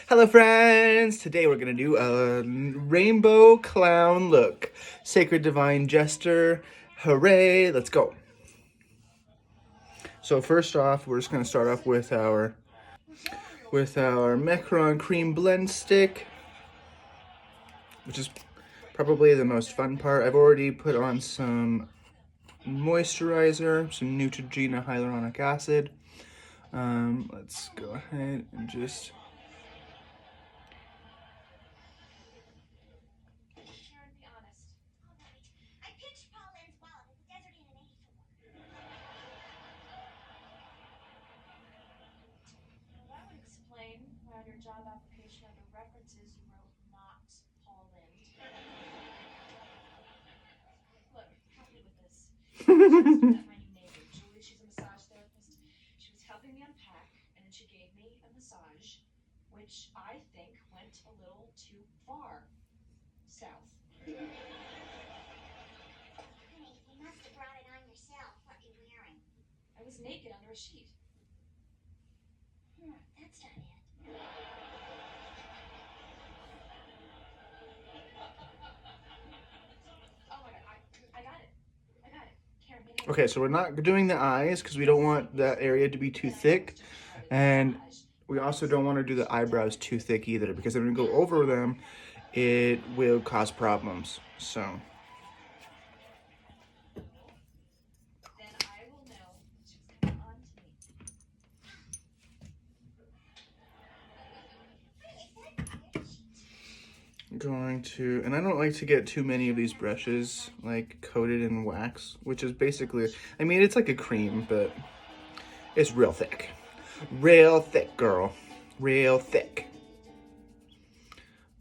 Hello friends! Today we're gonna do a rainbow clown look. Sacred Divine Jester, hooray, let's go. So first off, we're just gonna start off with our Macaron Cream Blend Stick, which is probably the most fun part. I've already put on some moisturizer, some Neutrogena hyaluronic acid. Let's go ahead and just... On your job application under references, you wrote not Paul Lind. Look, help me with this. My new neighbor, Julie, she's a massage therapist. She was helping me unpack, and then she gave me a massage, which I think went a little too far south. Honey, you must have brought it on yourself. What are you wearing? I was naked under a sheet. That's not it. Oh my god, I got it. Karen, Okay, so we're not doing the eyes because we don't want that area to be too thick. And we also don't want to do the eyebrows too thick either, because when we go over them, it will cause problems. So... then I will know she's coming on to me. going to, and I don't like to get too many of these brushes like coated in wax, which is basically, I mean, it's like a cream, but it's real thick. Real thick, girl. Real thick.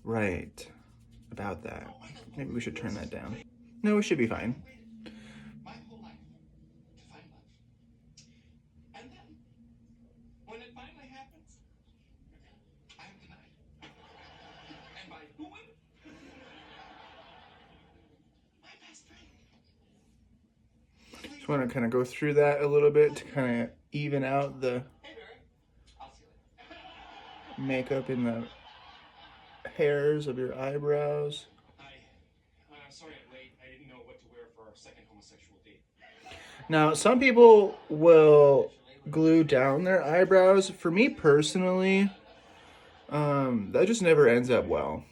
Right. About that. Maybe we should turn that down. No, we should be fine. My whole life to find love. And then, when it finally happens, I'm denied. And by who? My best friend. Just want to kind of go through that a little bit to kind of even out the Hey, Barry. I'll see you later. makeup in the hairs of your eyebrows. I'm sorry I'm late. I didn't know what to wear for our second homosexual date. Now, some people will glue down their eyebrows. For me personally, that just never ends up well.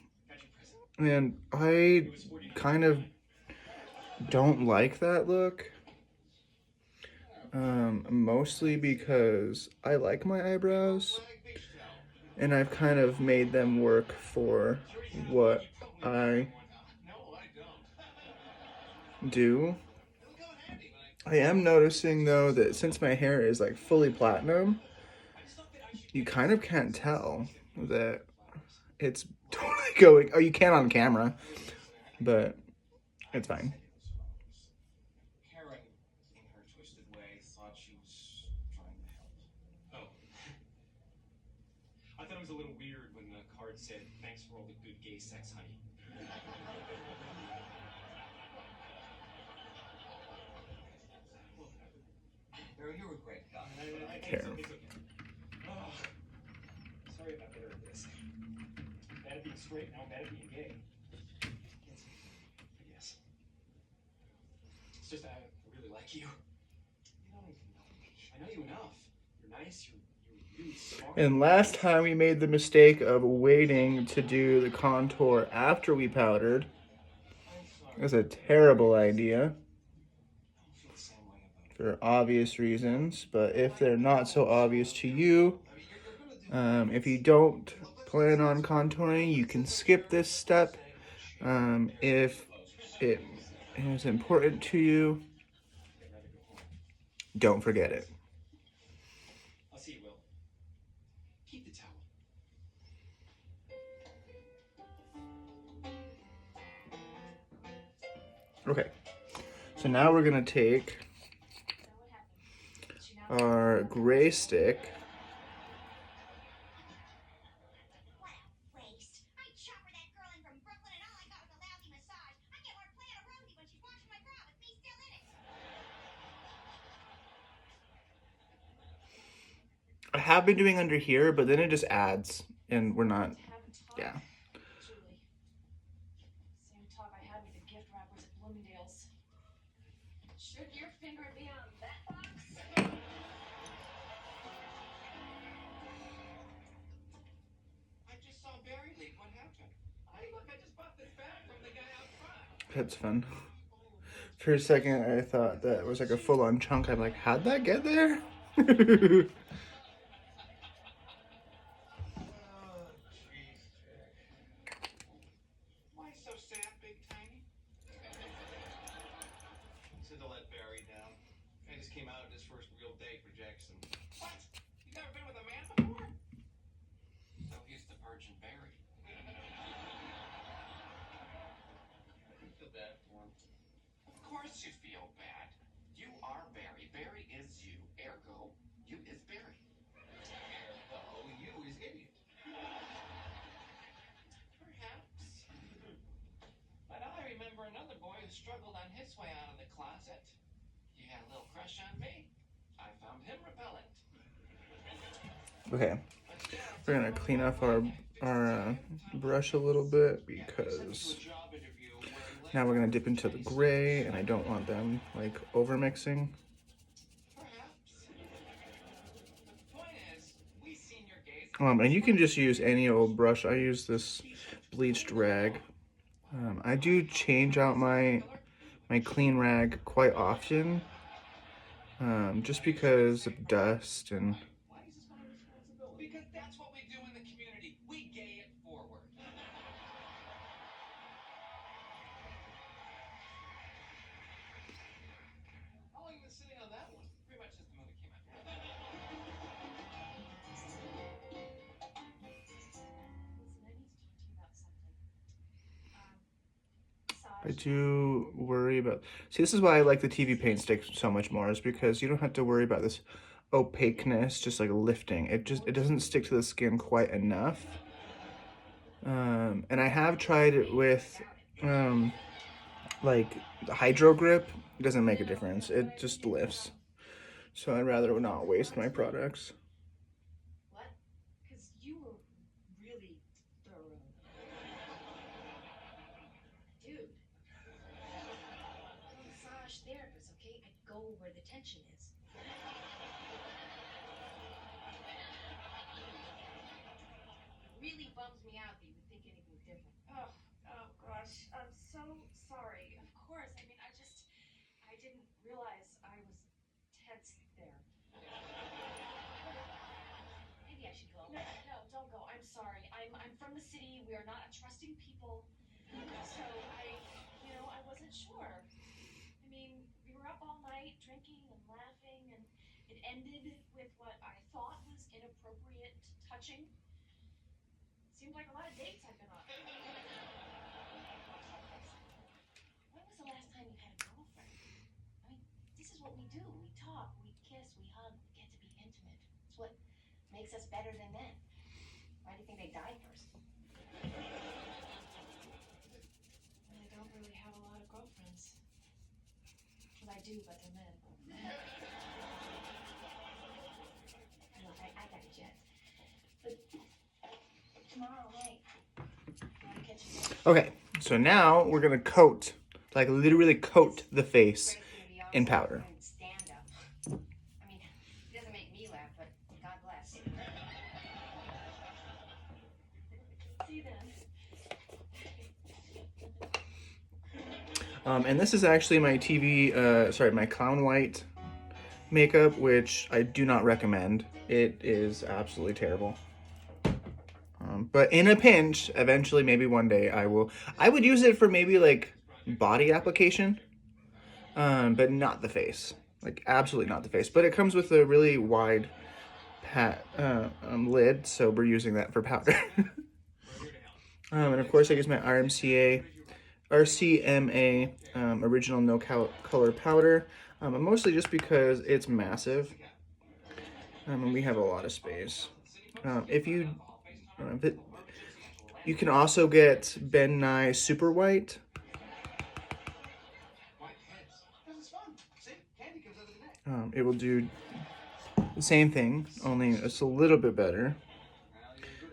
And I kind of don't like that look. Mostly because I like my eyebrows, and I've kind of made them work for what I do. I am noticing though that since my hair is like fully platinum, you kind of can't tell that it's totally going. Oh, you can on camera, but it's fine. Karen, in her twisted way, thought she was trying to help. Oh. I thought it was a little weird when the card said, "Thanks for all the good gay sex, honey." Barry, you were great. Karen. It's okay. Oh, sorry about the this. Bad at being straight, now bad at being gay. I guess. It's just I really like you. You don't even know me. I know you enough. You're nice, you're really smart. And last time we made the mistake of waiting to do the contour after we powdered. It was a terrible idea for obvious reasons, but if they're not so obvious to you, if you don't plan on contouring, you can skip this step. If it is important to you, don't forget it. I'll see you, Will. Keep the towel. Okay, so now we're gonna take our gray stick. What a waste. I'd shop for that girl in from Brooklyn, and all I got was a lousy massage. I get more play on a rosy when she's washing my bra with me still in it. I have been doing under here, but then it just adds and we're not, To have a talk, yeah. Julie. Same talk I had with the gift wrappers at Bloomingdale's. Should your finger be on that box? I just saw Barry leave. What happened? Hey, look, I just bought this bag from the guy out front. That's fun. For a second, I thought that was like a full-on chunk. I'm like, how'd that get there? Oh, jeez, Jack. Why so sad, Big Tiny? Said to let Barry down. I just came out on his first real date for Jackson. What? You never been with a man before? So he's the Virgin Barry. I feel bad for him. Of course you feel bad. You are Barry. Barry is you. Ergo, you is Barry. Oh, you is idiot. Perhaps. But I remember another boy who struggled on his way out of the closet. He had a little crush on me. I found him repellent. Okay, we're gonna clean off our brush a little bit because now we're gonna dip into the gray, and I don't want them like over mixing. Perhaps. The point is, we senior gays. And you can just use any old brush. I use this bleached rag. I do change out my clean rag quite often, just because of dust and. Why is this my responsibility? Because that's what we do in the community. We gay it forward. How long have you been sitting on that one? Pretty much since the movie came out. Listen, I need to talk to you about something. I Saj, do worry about. See, this is why I like the TV paint stick so much more, is because you don't have to worry about this opaqueness, just like lifting. It doesn't stick to the skin quite enough. And I have tried it with like the Hydro Grip. It doesn't make a difference. It just lifts. So I'd rather not waste my products. what? Because you were really thorough. Dude. I'm a massage therapist, okay? I go where the tension is. It really bums me out that you would think anything different. Oh gosh. I'm so sorry. Of course. I mean, I didn't realize I was tense there. Maybe I should go. No, don't go. I'm sorry. I'm from the city. We are not a trusting people. So I wasn't sure. I mean, we were up all night drinking and laughing, and it ended with what I thought was inappropriate touching. Seemed like a lot of dates I've been on. When was the last time you had a girlfriend? I mean, this is what we do. We talk, we kiss, we hug, we get to be intimate. It's what makes us better than men. Why do you think they died first? I don't really have a lot of girlfriends. Well, I do, but they're men. Look, I got a jet. But tomorrow night, you want to catch a jet? Okay, so now we're gonna coat, like literally coat the face in powder. Stand up. I mean, it doesn't make me laugh, but God bless. See you then. And this is actually my my Clown White makeup, which I do not recommend. It is absolutely terrible. But in a pinch, eventually, maybe one day, I would use it for maybe like body application, but not the face. Like absolutely not the face. But it comes with a really wide lid, so we're using that for powder. And of course, I use my RCMA original no color powder, mostly just because it's massive, and we have a lot of space. You can also get Ben Nye Super White. White heads. This is fun. See? Candy comes out of the neck. It will do the same thing, only it's a little bit better.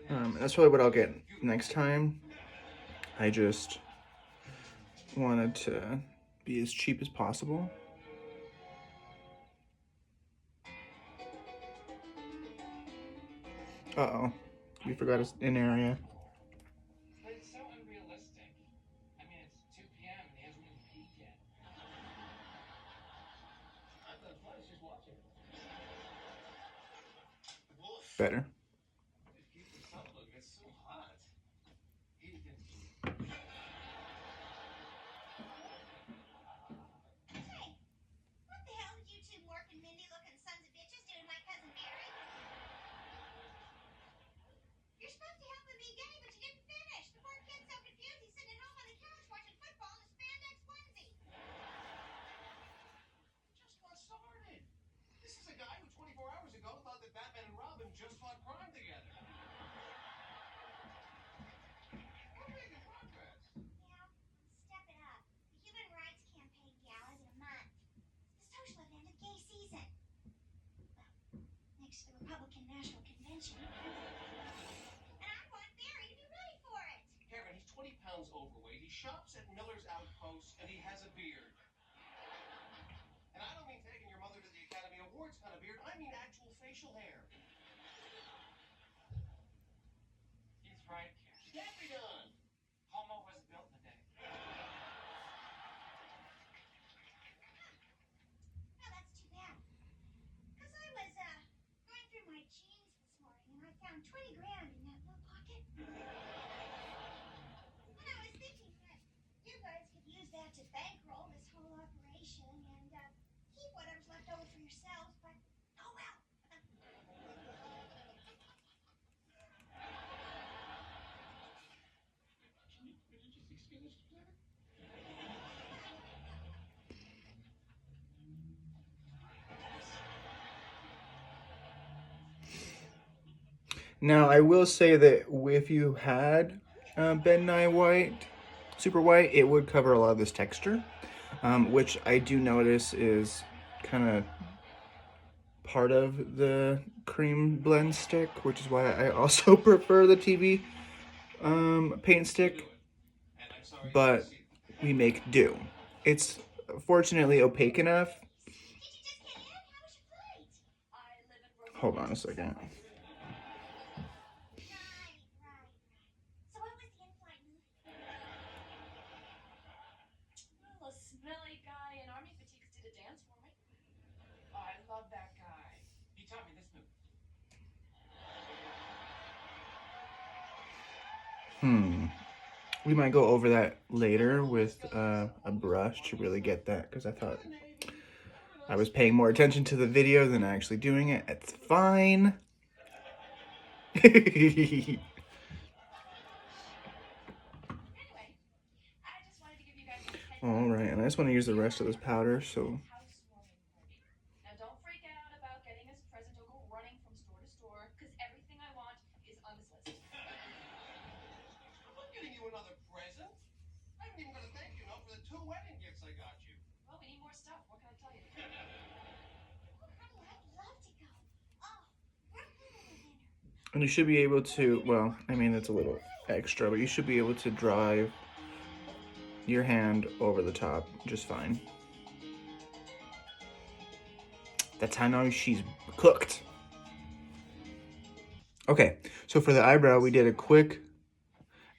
That's probably what I'll get next time. I just wanted to be as cheap as possible. Uh-oh. We forgot an area. But it's so unrealistic. I mean, it's 2 p.m. and he hasn't even peaked yet. I've done twice just watching it. Wolf. Better. Just keep this up, look, it's so hot. He can. Hey, what the hell did you two Mork and Mindy looking sons of bitches do to my cousin Mary? You're supposed to help him be gay, but you didn't finish. The poor kid's so confused he's sitting at home on the couch watching football in a spandex onesie. Just got started. This is a guy who 24 hours ago thought that Batman and Robin just fought crime together. We're making progress. Yeah, step it up. The Human Rights Campaign Gala in a month. The social event of gay season. Well, next to the Republican National Convention. And I want Barry to be ready for it. Karen, he's 20 pounds overweight. He shops at Miller's Outpost, and he has a beard. And I don't mean taking your mother to the Academy Awards kind of beard. I mean actual facial hair. He's right, Karen. Can't be done. Homo wasn't built in a day. Well, that's too bad. Because I was, going through my jeans this morning and I found 20 grand in that little pocket. And I was thinking that you guys could use that to bankroll this whole operation and, keep whatever's left over for yourselves, but oh well. Could you just excuse us, Claire? Now, I will say that if you had Ben Nye White, Super White, it would cover a lot of this texture, which I do notice is kind of part of the cream blend stick, which is why I also prefer the TV paint stick, And I'm sorry. but we make do. It's fortunately opaque enough. Did you just get in? How was your flight? I live in Brooklyn. Hold on a second. Right. So what was the in-flight mood? Well, a smelly guy in army fatigues did a dance for me. Oh, I love that guy. He taught me this move. We might go over that later with a brush to really get that, because I thought I was paying more attention to the video than actually doing it. It's fine. Anyway, I just wanted to give you guys a heads up. Alright, and I just want to use the rest of this powder, so... Housewarming party. Now don't freak out about getting us a present or go running from store to store, because everything I want is on this list. I'm not getting you another present. I haven't even got a thank you note for the 2 wedding gifts I got you. Well, we need more stuff. What can I tell you? Oh, honey, I'd love to go. Oh, Brooklyn in the winter. And you should be able to, well, I mean, it's a little extra, but you should be able to drive your hand over the top just fine. That's how I know she's cooked. Okay, so for the eyebrow, we did a quick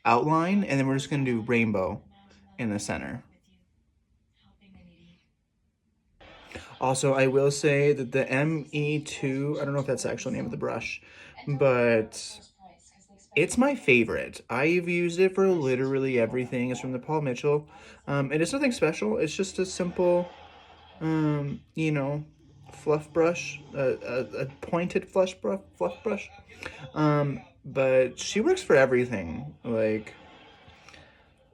outline, and then we're just gonna do rainbow in the center. Also, I will say that the ME2, I don't know if that's the actual name of the brush, but it's my favorite. I've used it for literally everything. It's from the Paul Mitchell. And it's nothing special. It's just a simple, you know, fluff brush, a pointed fluff brush. But she works for everything. Like,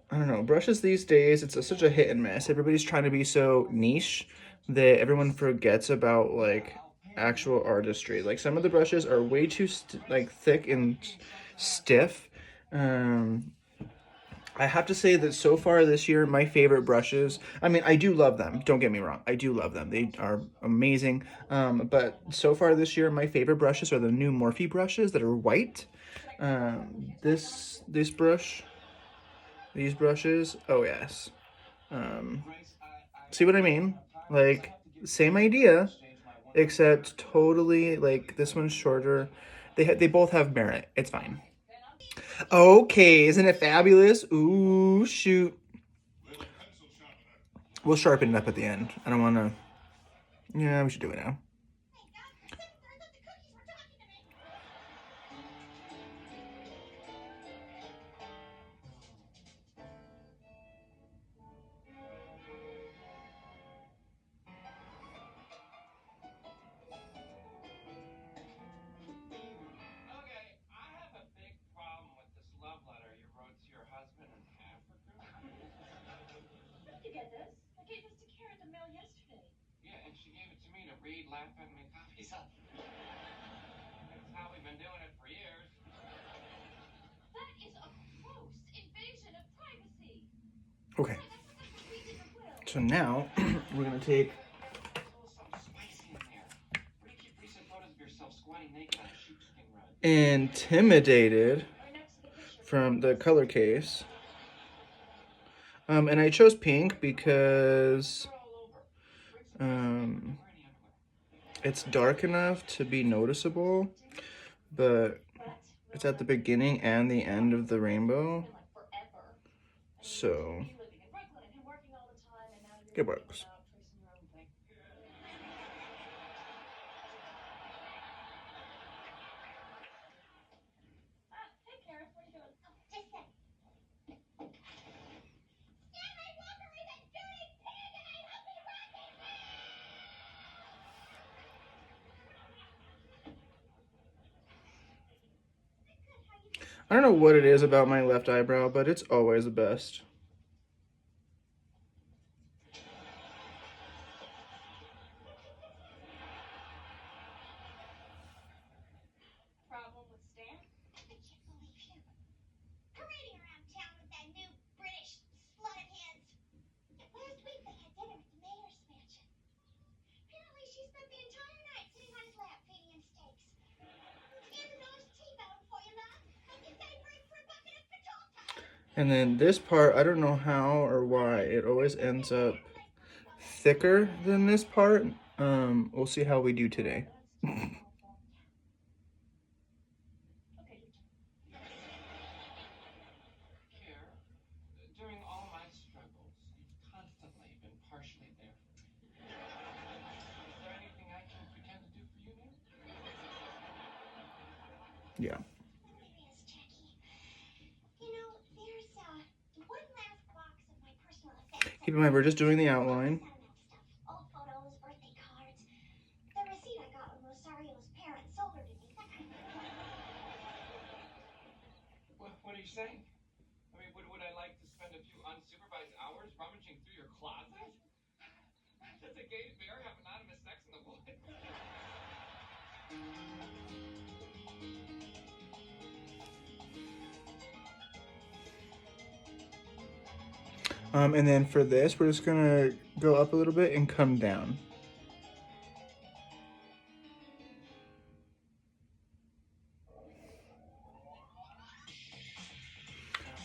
I don't know, brushes these days, it's such a hit and miss. Everybody's trying to be so niche that everyone forgets about, like, actual artistry. Like, some of the brushes are way too, like, thick and stiff. I have to say that so far this year, my favorite brushes, I mean, I do love them. Don't get me wrong. I do love them. They are amazing. But so far this year, my favorite brushes are the new Morphe brushes that are white. This brush, these brushes, oh yes. See what I mean? Like, same idea, except totally, like, this one's shorter. They both have merit. It's fine. Okay, isn't it fabulous? Ooh, shoot. We'll sharpen it up at the end. I don't want to... Yeah, we should do it now. Thank God for 7/3 of the cookies were talking to me. Okay, I have a big problem with this love letter you wrote to your husband in Africa. Where did you get this? I gave this to Karen in the mail yesterday. Yeah, and she gave it to me to read, laugh, and make copies of. That's how we've been doing it for years. That is a gross invasion of privacy. Okay, That's not what we did in the will. so now we're going to take... There's a little something spicy in there. Where do you keep recent photos of yourself squatting naked on a sheepskin rug? Intimidated Right next to the picture. from the color case. And I chose pink because They're all over. Bring some um, already everywhere. it's dark enough to be noticeable, but it's at the beginning and the end of the rainbow, Forever. so You living in Brooklyn and him working all the time, and now you're it works. out tracing your own thing. Hey Karen, what are you doing? Oh, just a sec. Stanley Walker is a dirty pig and I hope he rockets me! Good, how you doing? I don't know what it is about my left eyebrow, but it's always the best. Problem with Stan? I can't believe him. Parading around town with that new British slut of his. Last week they had dinner at the mayor's mansion. Apparently she spent the entire night sitting on his lap feeding him steaks. And an orange T-bone for you, love. Make you say break for a bucket of potato. And then this part, I don't know how or why, it always ends up thicker than this part. We'll see how we do today. Okay, your turn. Care, during all my struggles, you've constantly been partially there for me. Is there anything I can pretend to do for you now? Yeah. There is, Jackie. You know, there's one last box of my personal effects. Keep in mind, we're just doing the outline. Sentimental stuff. Old photos, birthday cards. The receipt I got when Rosario's parents sold her to me. That kind of thing. What are you saying? I mean, would I like to spend a few unsupervised hours rummaging through your closet? Does a gay bear have anonymous sex in the woods? And then for this, we're just gonna go up a little bit and come down.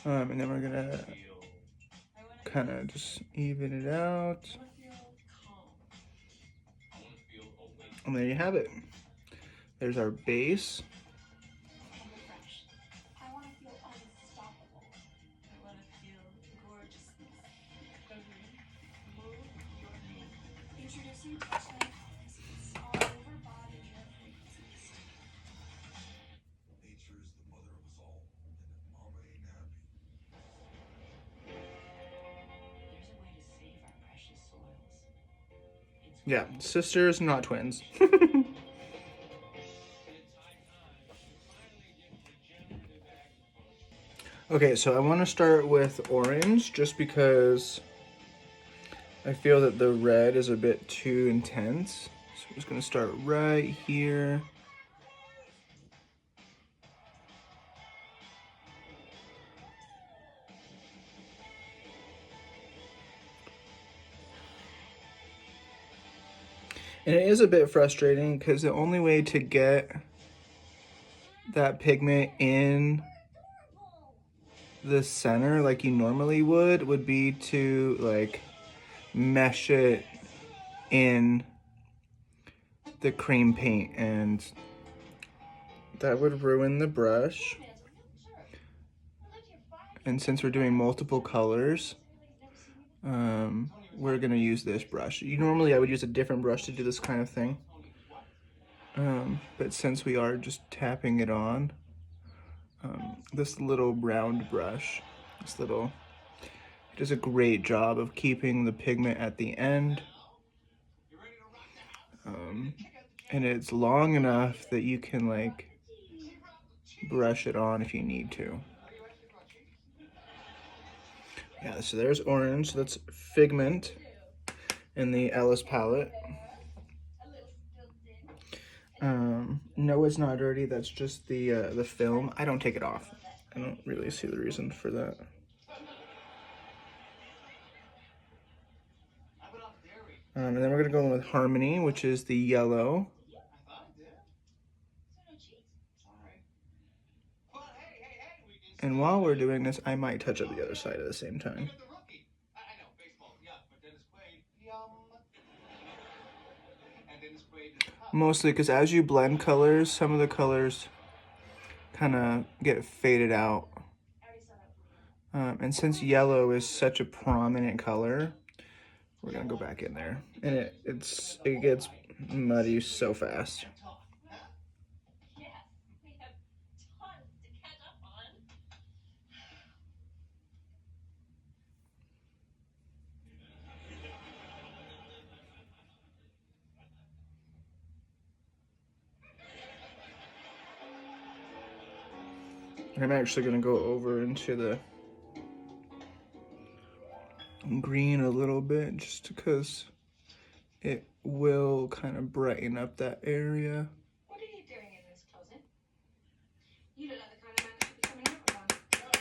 And then we're gonna kind of just even it out. And there you have it. There's our base. Fresh. I want to feel unstoppable. I want to feel gorgeousness. Agree. Move your knee. Introducing touchline colors. It's all over body hair frequencies. Nature is the mother of us all, and if mama ain't happy, There's a way to save our precious soils. It's Yeah, sisters, not twins. Okay, so I want to start with orange just because I feel that the red is a bit too intense. So I'm just going to start right here. And it is a bit frustrating because the only way to get that pigment in the center like you normally would be to like mesh it in the cream paint, and that would ruin the brush. And since we're doing multiple colors, we're gonna use this brush. Normally I would use a different brush to do this kind of thing, but since we are just tapping it on, this little round brush, it does a great job of keeping the pigment at the end. And it's long enough that you can like brush it on if you need to. Yeah, so there's orange. That's Figment in the Ellis palette. No, it's not dirty. That's just the film. I don't take it off. I don't really see the reason for that. And then we're gonna go in with Harmony, which is the yellow. And while we're doing this, I might touch up the other side at the same time. Mostly because as you blend colors, some of the colors kind of get faded out. And since yellow is such a prominent color, we're gonna go back in there. And it gets muddy so fast. I'm actually gonna go over into the green a little bit just because it will kind of brighten up that area. What are you doing in this closet? You look like the kind of man that should be coming out with one.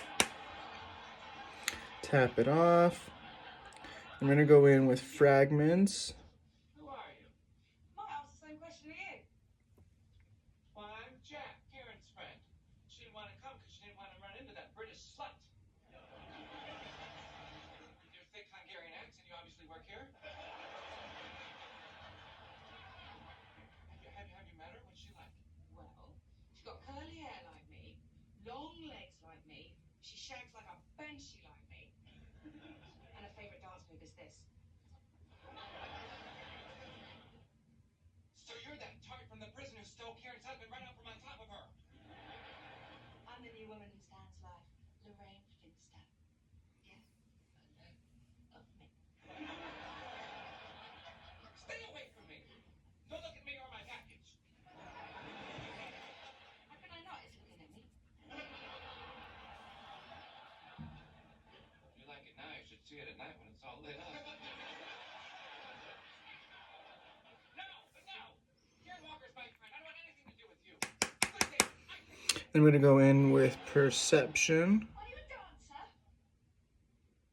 Tap it off. I'm gonna go in with Fragments. Who are you? Might ask the same question to you. Well, I'm Jack, Karen's friend. She didn't want to come because she didn't want to run into that British slut. With your thick Hungarian accent, you obviously work here. Have you met her? What's she like? Well, she's got curly hair like me, long legs like me, she shags like a banshee like me, and her favourite dance move is this. So you're that tart from the prison who stole Karen's husband right out from on top of her. I'm the new woman who stands like Lorraine Finster. Yes, of me. Stay away from me. Don't look at me or my package. How can I not? It's looking at me. You like it now, you should see it at night when it's all lit up. No! Karen Walker's my friend. I don't want anything to do with you. Then we're gonna go in with Perception. Are you a dancer?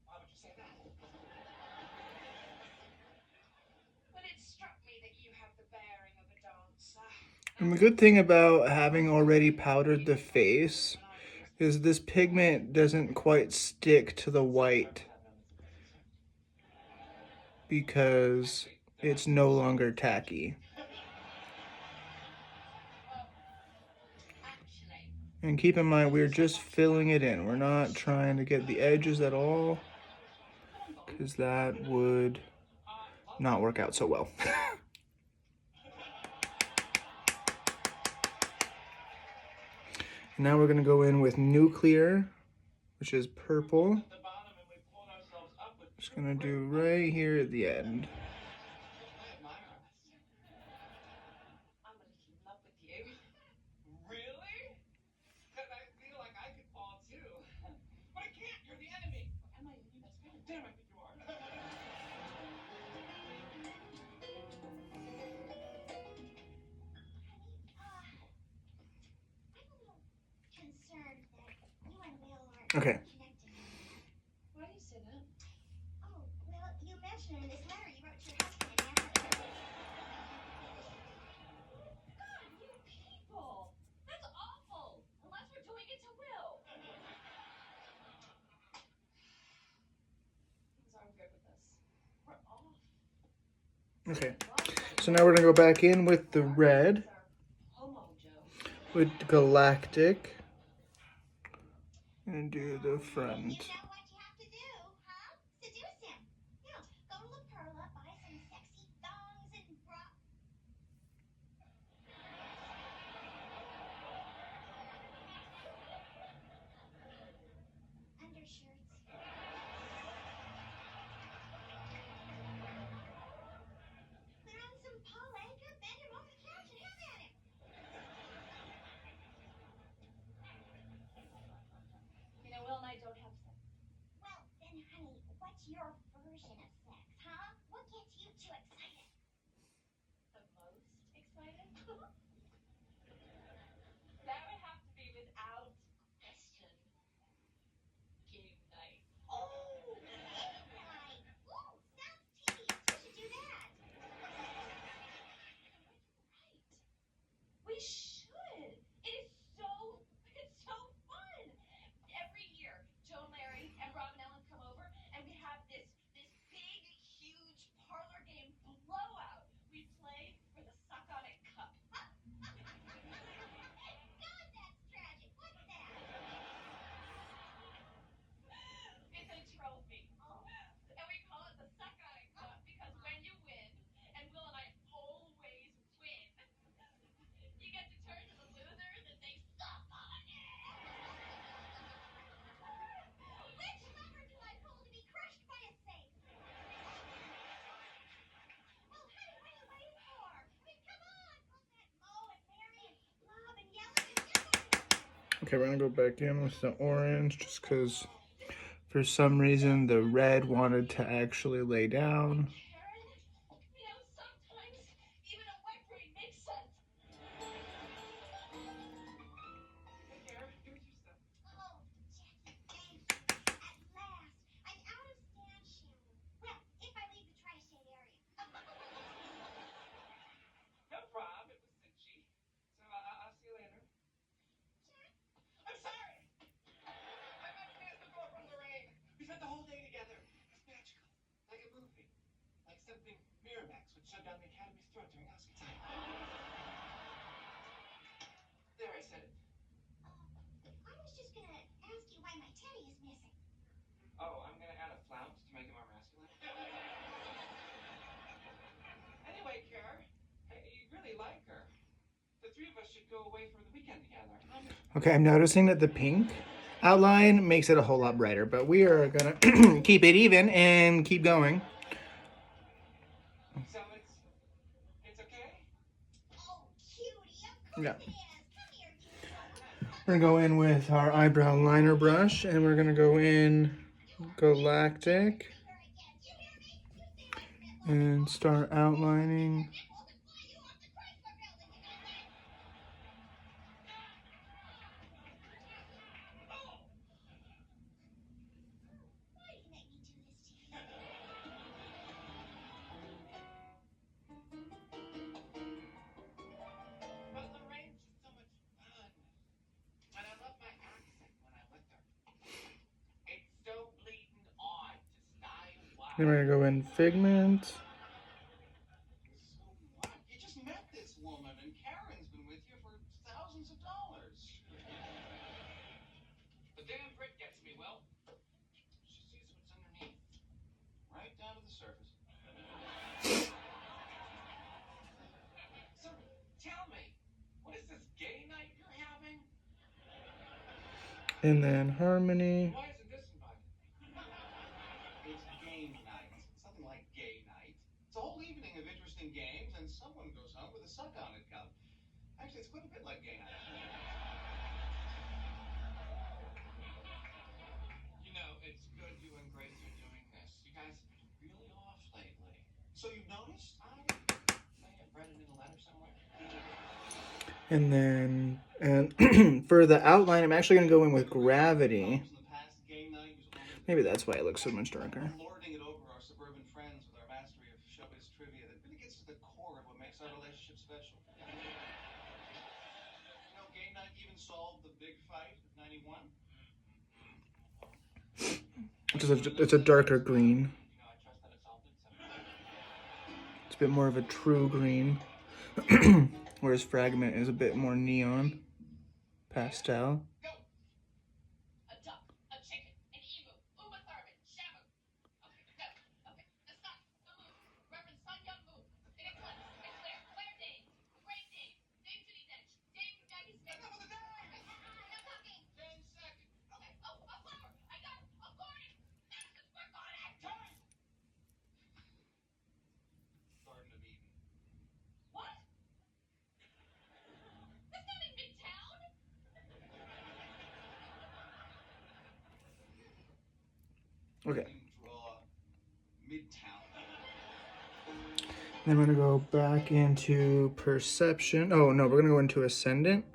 Why would you say that? Well, it struck me that you have the bearing of a dancer. And the good thing about having already powdered the face is this pigment doesn't quite stick to the white because it's no longer tacky. And keep in mind, we're just filling it in. We're not trying to get the edges at all, because that would not work out so well. Now we're gonna go in with Nuclear, which is purple. Just gonna do right here at the end. I'm a little in love with you. Really? Because I feel like I could fall too. But I can't. You're the enemy. Am I your new best friend? Damn, I think you are. Concerned that you and Will are Okay. connected. Why do you say that? Oh, well, you mentioned in this letter you wrote to your husband and answered. God, you people! That's awful! Okay, so now we're gonna go back in with the red, with galactic, and do the front. You know what you have to do, huh? Seduce him. Yeah, go to La Perla, buy some sexy thongs and undershirts. Put on some Paul Anka, bend him over the couch, and have at him. You know, Will and I don't have sex. Well, then, honey, what's your version of sex, huh? What gets you too excited? The most excited? That would have to be without question. Game night. Oh, game night. Ooh, sounds tedious. We should do that. Right. We should. It's so fun. Every year, Joe and Larry and Rob and Ellen come over, and we have this big, huge parlor game blowout. We play for the Suck on It Cup. God, that's tragic. What's that? It's a trophy. Oh. And we call it the Suck on It Cup because when you win, and Will and I always win, you get to turn to the losers and say, suck on it! Which lever do I pull to be crushed by a safe? Well, honey, what are you waiting for? I mean, come on. Pull that Mo and Mary and Bob and Yellow and Yellow. Okay, we're gonna go back in with the orange just because for some reason the red wanted to actually lay down. Karen, you know, sometimes even a wet dream makes sense. Hey, Kara, give me 2 steps. Oh, Jackie, thank you. At last. I'm out of stand shampoo. Well, if I leave the tri-state area. No problem. It was cinchy. So I'll see you later. I'm sorry. My pants took off from the rain. We spent the whole day together. It's magical, like a movie, like something Miramax would shove down the Academy's throat during Oscar time. There, I said it. I was just gonna ask you why my teddy is missing. Oh, I'm gonna add a flounce to make it more masculine. Anyway, Kara, you really like her. The 3 of us should go away for the weekend together. Okay, I'm noticing that the pink outline makes it a whole lot brighter, but we are gonna keep it even and keep going. So it's okay? Oh, cutie, of course Yeah. it is. Come here, you. We're gonna go in with our eyebrow liner brush, and we're gonna go in galactic You hear me? You say like that. and start outlining. Nipples and fly you off the Chrysler building. You know that? Why do you make me do this to you? But Lorraine's just so much fun. And I love my accent when I'm with her. It's so blatant odd to style wise. Then we're gonna go in figment. So what? You just met this woman, and Karen's been with you for thousands of dollars. The damn Brit gets me, Will. She sees what's underneath. Right down to the surface. So tell me, what is this gay night you're having? And then harmony. Why isn't this invited? It's game night. It's nothing like gay night. It's a whole evening of interesting games, and someone goes home with a suck on it cup. Actually, it's quite a bit like gay night. You know, it's good you and Grace are doing this. You guys have been really off lately. So you've noticed? I may have read it in a letter somewhere. And then for the outline, I'm actually gonna go in with gravity. In the past, game night was always Maybe that's why it looks so much darker. lording it over our suburban friends with our mastery of showbiz trivia that really gets to the core of what makes our relationship special. You know, game night even solved the big fight of '91. It's a darker green. You know, I trust that it solved it. So. It's a bit more of a true green, whereas Fragment is a bit more neon pastel. Go. A duck, a chicken, an emu, Uma Thurman, Shamu. Okay, go. Okay, the sun, the moon, Reverend Sun Young Moon, an eclipse, a Claire, Claire Dane, a great Dane, Dame Judy Dench, Dame Maggie Smith. Enough of the day! No talking. 10 seconds. Okay, oh, a flower, I got it, a garden, Madison Square Garden. Time! Garden of Eden. What? That's not in Midtown. Okay. Draw Midtown. Then we're gonna go back into Perception. Oh no, we're gonna go into Ascendant.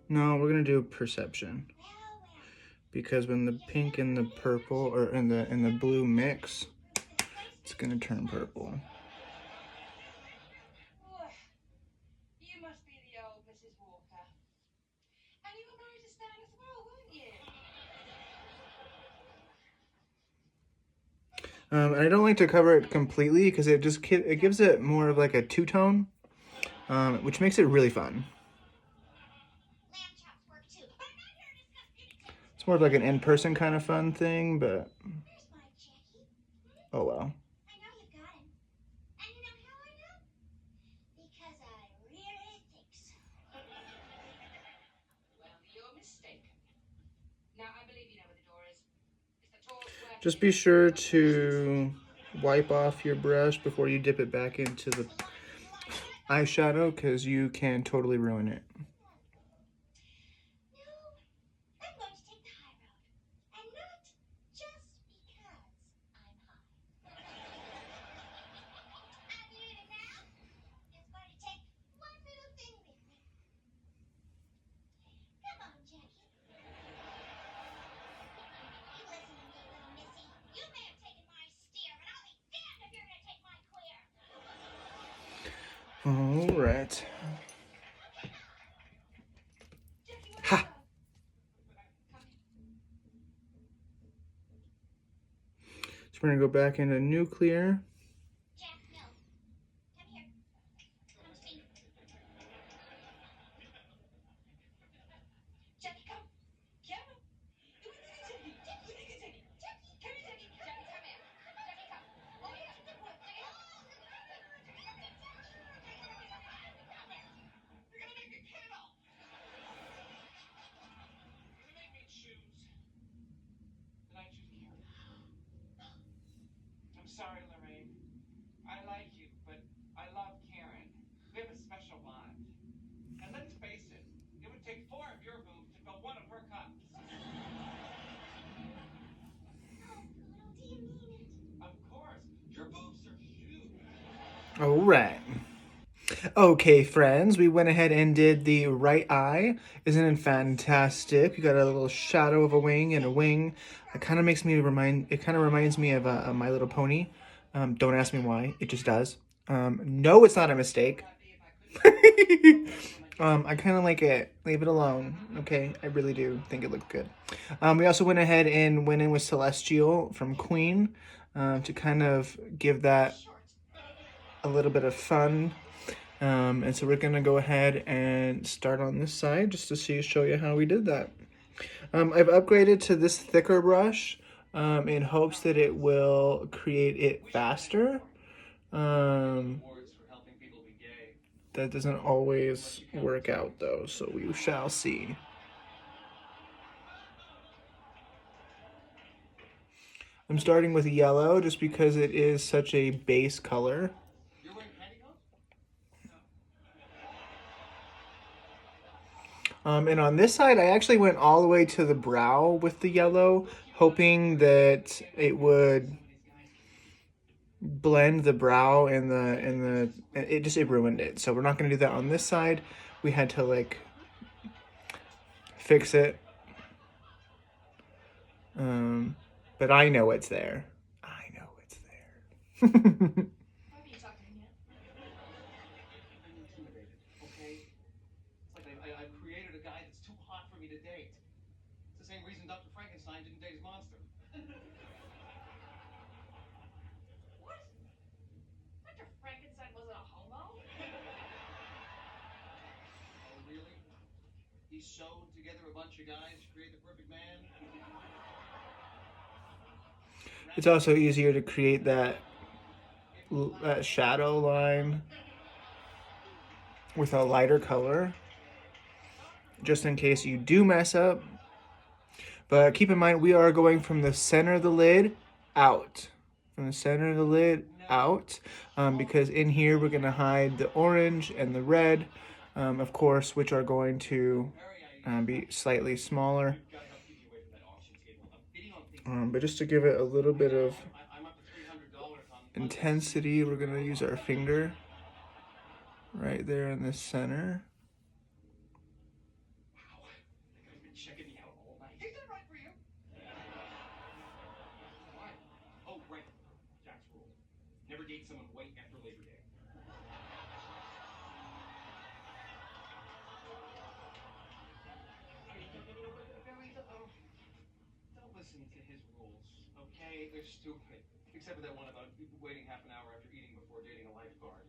No, we're gonna do Perception. Well, well. Because when the pink and the purple, or in the blue mix, it's gonna turn purple. Boy, you must be the old Mrs. Walker. And you were married to Stan as well, weren't you? And I don't like to cover it completely because it just it gives it more of like a two-tone, which makes it really fun. Lamb chops work too. But I'm not here to discuss guinea pigs. It's more of like an in-person kind of fun thing, but Where's my Jackie? oh well. I know you've got him. And you know how I know? Because I really think so. Well, you're mistaken. Now, I believe you know where the door is. It's the tall square. Just be sure to wipe off your brush before you dip it back into the eyeshadow because you can totally ruin it. No, I'm going to take the high road. And not just because I'm high. I'm leaving now. Just going to take one little thing with me. Come on, Jackie. You listen to me, little missy. You may have taken my steer, but I'll be damned if you're going to take my queer. All right. Jackie, where Ha! are you? Come here. So we're gonna go back into Nuclear. Jack, no. Come here. Come to me. Jackie, come. Come. You want to Jackie? Jackie, you need Jackie. Jackie, come here, Jackie. Jackie, come here. Jackie, come. Oh, yeah. Good boy. Jackie, You're gonna make me kiddo. You're gonna make me choose. Did I choose Karen? I'm sorry, Lorraine. I like you, but I love Karen. We have a special bond. And let's face it, it would take 4 of your boobs to fill 1 of her cups. Oh, Poodle, do you mean it? Of course, your boobs are huge. All right. Okay, friends, we went ahead and did the right eye. Isn't it fantastic? You got a little shadow of a wing and a wing. It kind of reminds me of My Little Pony. Don't ask me why. It just does. No, it's not a mistake. I kind of like it. Leave it alone. Okay, I really do think it looked good. We also went ahead and went in with Celestial from Queen to kind of give that a little bit of fun. And so we're gonna go ahead and start on this side just to show you how we did that. I've upgraded to this thicker brush in hopes that it will create it faster. Awards for helping people be gay. That doesn't always work out though, so we shall see. I'm starting with yellow just because it is such a base color. You're wearing pantyhose? And on this side, I actually went all the way to the brow with the yellow, hoping that it would blend the brow and it ruined it. So we're not going to do that on this side. We had to like fix it. But I know it's there. I know it's there. Have you talked to him yet? I'm intimidated, okay? It's like I created a guy that's too hot for me to date. It's the same reason Dr. Frankenstein didn't date his monster. What? He sewed together a bunch of guys to create the perfect man. It's also easier to create that shadow line with a lighter color, just in case you do mess up. But keep in mind, we are going from the center of the lid out. From the center of the lid out, because in here we're going to hide the orange and the red, of course, which are going to be slightly smaller. But just to give it a little bit of intensity, we're going to use our finger right there in the center. Wow. The guy's been checking me out all night. Is that right for you? Why? Oh, right. Jack's rule. Never date someone white after Labor Day. Barry, don't listen to his rules, okay? They're stupid. Except for that one about waiting half an hour after eating before dating a lifeguard.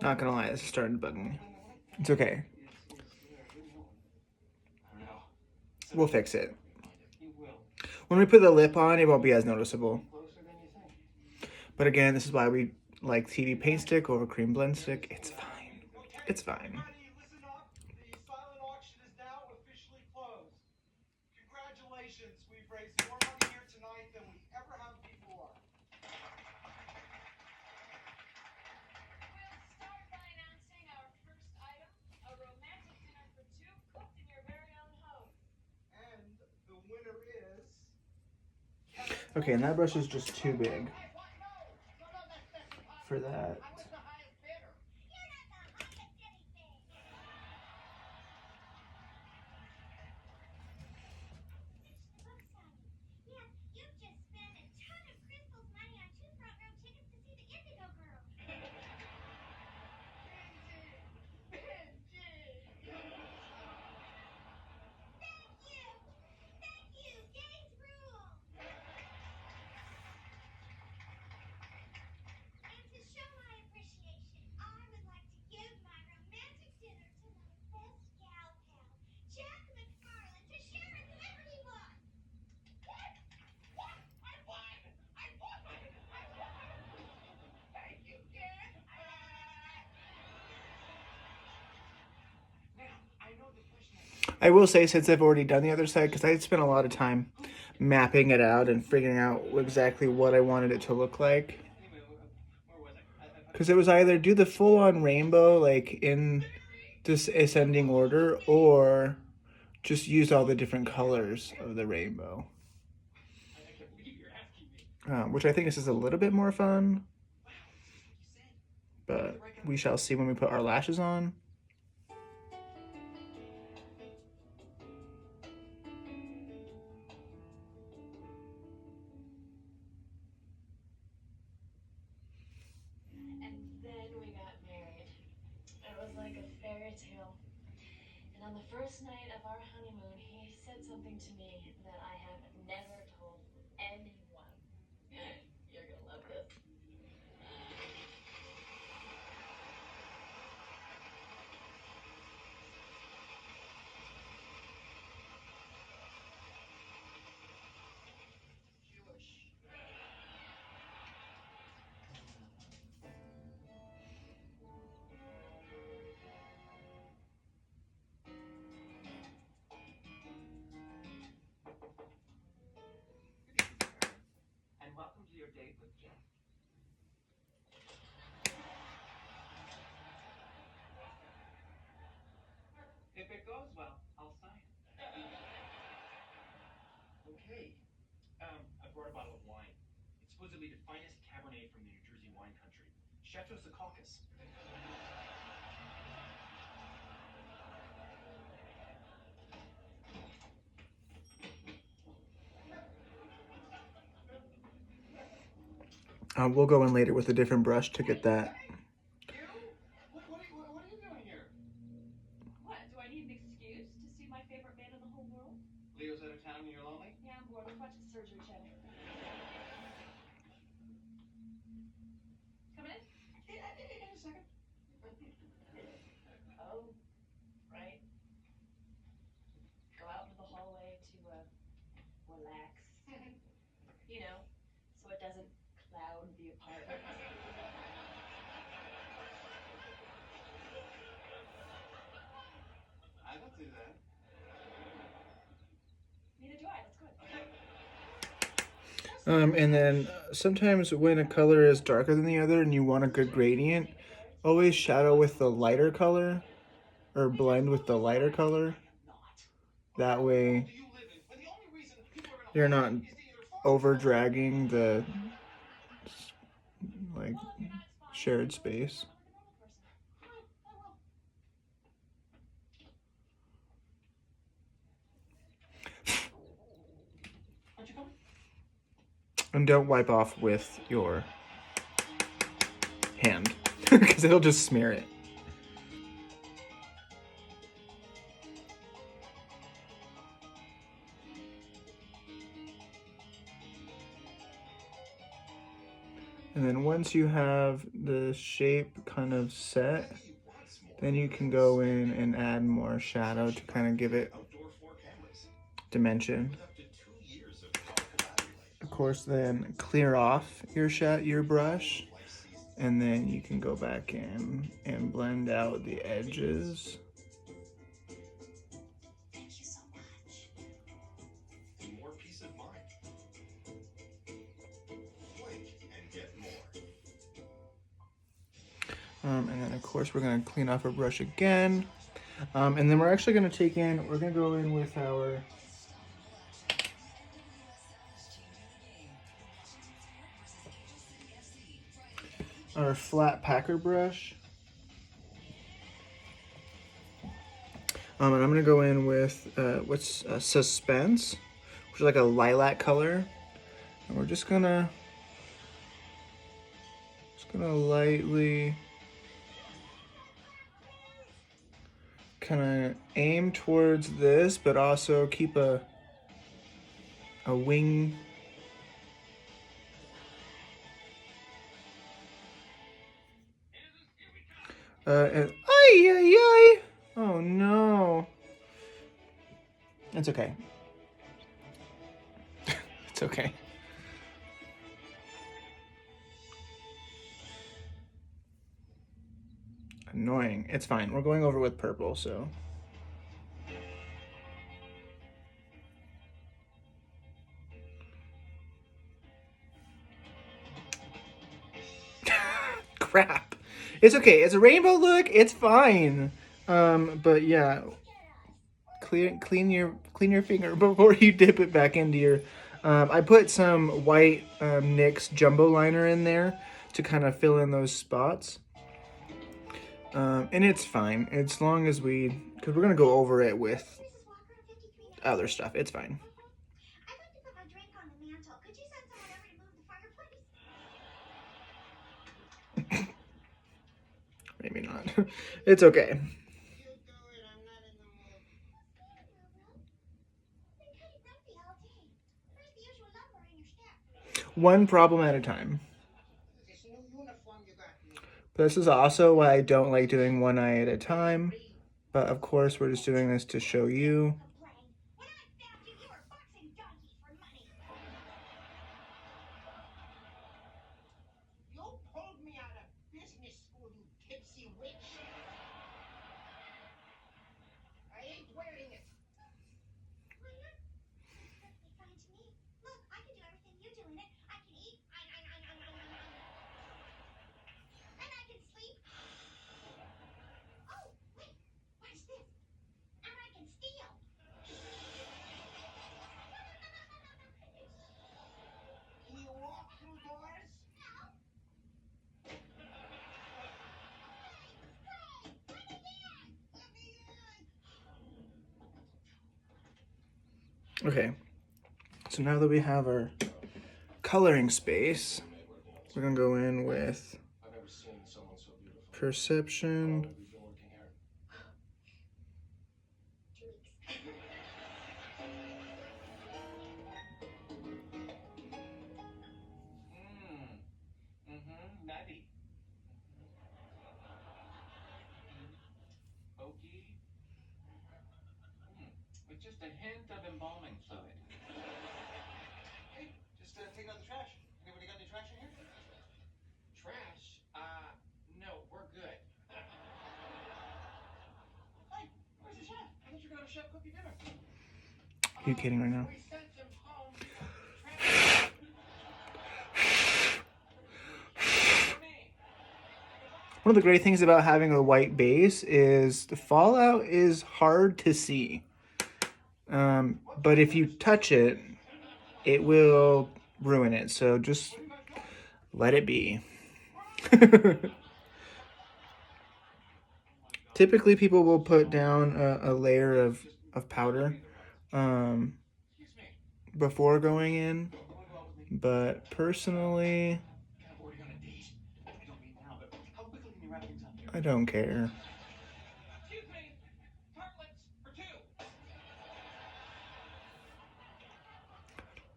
Not gonna lie, this is starting to bug me. It's okay. We'll fix it. When we put the lip on, it won't be as noticeable. But again, this is why we like TV paint stick over cream blend stick. It's fine. It's fine. Listen up. The silent auction is now officially closed. Congratulations. We've raised more money here tonight than we ever have before. We'll start by announcing our first item, a romantic dinner for two cooked in your very own home. And the winner is... Okay, and that brush is just too big for that. You're not the highest anything. Yeah, you've just spent a ton of Crystal's money on 2 front row tickets to see the Indigo Girls. Thank you, Gaines rule. And to show my appreciation, I would like to give my romantic dinner to my best gal pal, Jack McFarland, to share in whoever he won. What? What? I won! I won! I won! Thank you, kid! Now, I know the question I will say, since I've already done the other side, because I spent a lot of time mapping it out and figuring out exactly what I wanted it to look like. Where was I? Because it was either do the full-on rainbow, like in this ascending order, or just use all the different colors of the rainbow. I can't believe you're asking me. Which I think this is a little bit more fun. But we shall see when we put our lashes on. And then we got married. It was like a fairy tale. And on the first night of our honeymoon, he said something to me that I have never told anyone. You're gonna love this. Jewish. And welcome to your date with Jack. If it goes well, I'll sign. Okay. I brought a bottle of wine. It's supposedly the finest Cabernet from the New Jersey wine country. Chateau Secaucus. We'll go in later with a different brush to get that. You? What are you doing here? What? Do I need an excuse to see my favorite man in the whole world? Leo's out of town and you're lonely? Yeah, I'm bored. Let's watch the surgery channel. Come in. In a second. I don't do that. Neither do I. That's good. And then sometimes when a color is darker than the other and you want a good gradient, always shadow with the lighter color or blend with the lighter color. That way Do you live in when the only reason people are in a you're not hole is to either farm over dragging the like Well, if you're not spotting shared it, space. like a normal person. Aren't you coming? And don't wipe off with your hand because it'll just smear it. And then once you have the shape kind of set, then you can go in and add more shadow to kind of give it Outdoor 4 cameras dimension. with up to 2 years of powerful battery life. Of course, then clear off your brush, Life seasons. and then you can go back in and blend out the edges. Thank you so much. And more peace of mind. Blink and get more. And then of course we're gonna clean off our brush again. And then we're actually gonna we're gonna go in with our flat packer brush. And I'm gonna go in with what's Suspense, which is like a lilac color. And we're just gonna lightly kind of aim towards this, but also keep a wing. And ay. Oh no. It's okay. It's okay. Annoying. It's fine. We're going over with purple, so. Crap. It's okay. It's a rainbow look. It's fine. But yeah, clean your finger before you dip it back into your. I put some white NYX jumbo liner in there to kind of fill in those spots. And it's fine as long as because we're gonna go over it with Mrs. Walker at 53. other stuff. It's fine. I'd like to put my drink on the mantle. Could you send someone over to move the fireplace? Maybe not. It's okay. You do it. I'm not in the mood. Been kind of grumpy all day. Where's the usual lumber in your step? One problem at a time. This new uniform you got me. This is also why I don't like doing one eye at a time. But of course, we're just doing this to show you. Complain. When I found you, you were boxing donkeys for money. You pulled me out of business school, you tipsy witch. I ain't wearing it. Why not? It's perfectly fine to me. Look, I can do everything you do in it. I can eat. And I can sleep. Oh, wait. Watch this. And I can steal. Can you walk through doors? Okay. So now that we have our coloring space, we're gonna go in with I've never seen someone so beautiful. perception. We've been working here. 2 weeks. Nutty. Oaky. With just a hint of embalming fluid. Hey, just take out the trash. Anybody got any trash in here? chef cook you dinner. Are you kidding right now? We sent him home. One of the great things about having a white base is the fallout is hard to see. But if you touch it, it will ruin it. So just let it be. Typically, people will put down a layer of powder before going in. But personally, I don't care. Excuse me, tartlets for two.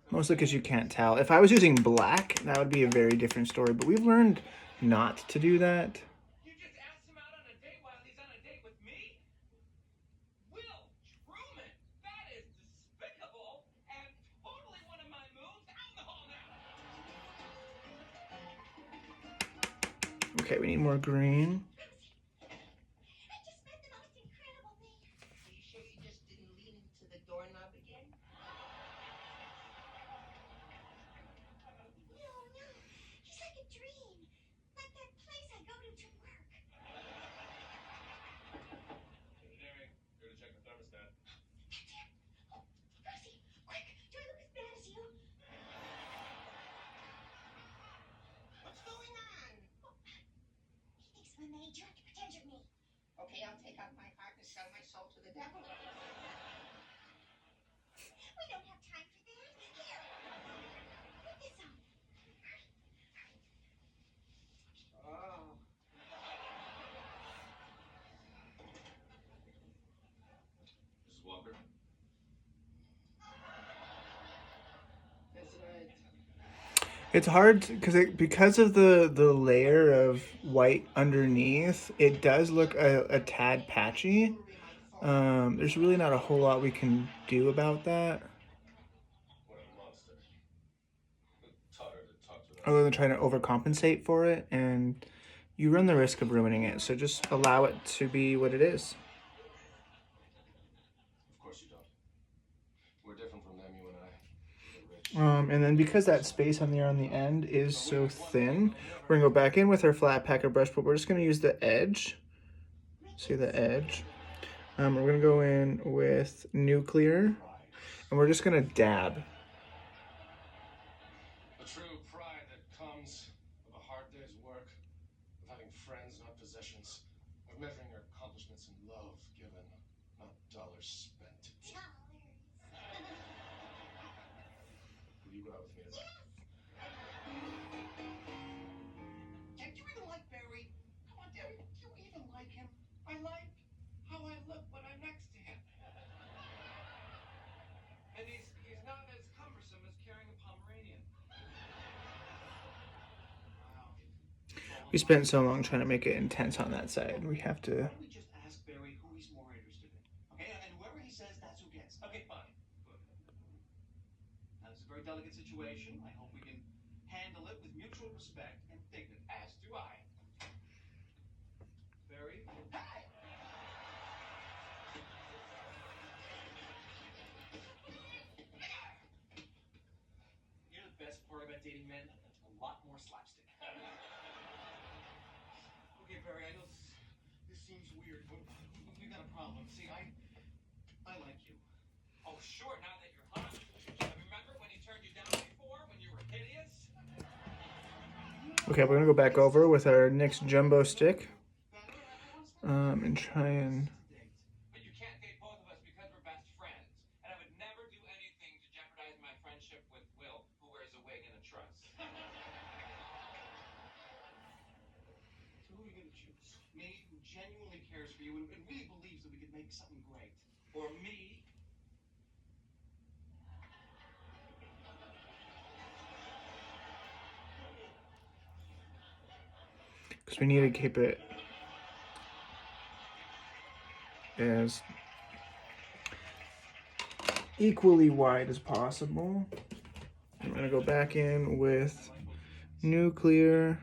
Mostly because you can't tell. If I was using black, that would be a very different story. But we've learned not to do that. You just asked him out on a date while he's on a date with me? Will Truman, that is despicable and totally one of my moves. Out in the hall now. Okay, we need more green. I just met the most incredible man. Are you sure you just didn't lean into the doorknob again? No, no. He's like a dream. Like that place I go to work. Engineering, here to check the thermostat. That's it. Oh, Rosie, quick. Do I look as bad as you? What's going on? He thinks I'm a maid. You have to pretend you're me. Okay, I'll take out my heart and sell my soul to the devil. We don't have time for that. Here. Put this on. Hurry. Hurry. Oh. Mrs. Walker? That's right. It's hard because of the layer of white underneath. It does look a tad patchy. There's really not a whole lot we can do about that, What a monster. Who taught her to talk to us? other than trying to overcompensate for it, and you run the risk of ruining it. So just allow it to be what it is. Of course you don't. We're different from them, you and I. We're rich. And then because that space on the end is so thin, we're gonna go back in with our flat packer brush, but we're just gonna use the edge. See the edge? We're gonna go in with nuclear, and we're just gonna dab. The true pride that comes of a hard day's work, of having friends, not possessions, of measuring your accomplishments in love given, not dollars spent. Dollars. Will you go out with me tonight? Do you even like Barry? Come on, Barry. Do you even like him? I like how I look when I'm next to him. And he's not as cumbersome as carrying a Pomeranian. We spent so long trying to make it intense on that side. We have to. Why don't we just ask Barry who he's more interested in? Okay, and whoever he says, that's who gets. Okay, fine. Good. Now, this is a very delicate situation. I hope we can handle it with mutual respect and dignity. As do I. Barry? Hey! You know the best part about dating men? A lot more slapstick. Okay, Barry, I know this seems weird, but we got a problem. See, I like you. Oh, sure, now that you're hot. Remember when he turned you down before, when you were hideous? Okay, we're gonna go back over with our NYX jumbo stick, and try and. But you can't date both of us because we're best friends. And I would never do anything to jeopardize my friendship with Will, who wears a wig and a truss. So who are you gonna choose? Me, who genuinely cares for you and really believes that we could make something great. Or me? Because we need to keep it as equally wide as possible. I'm going to go back in with nuclear.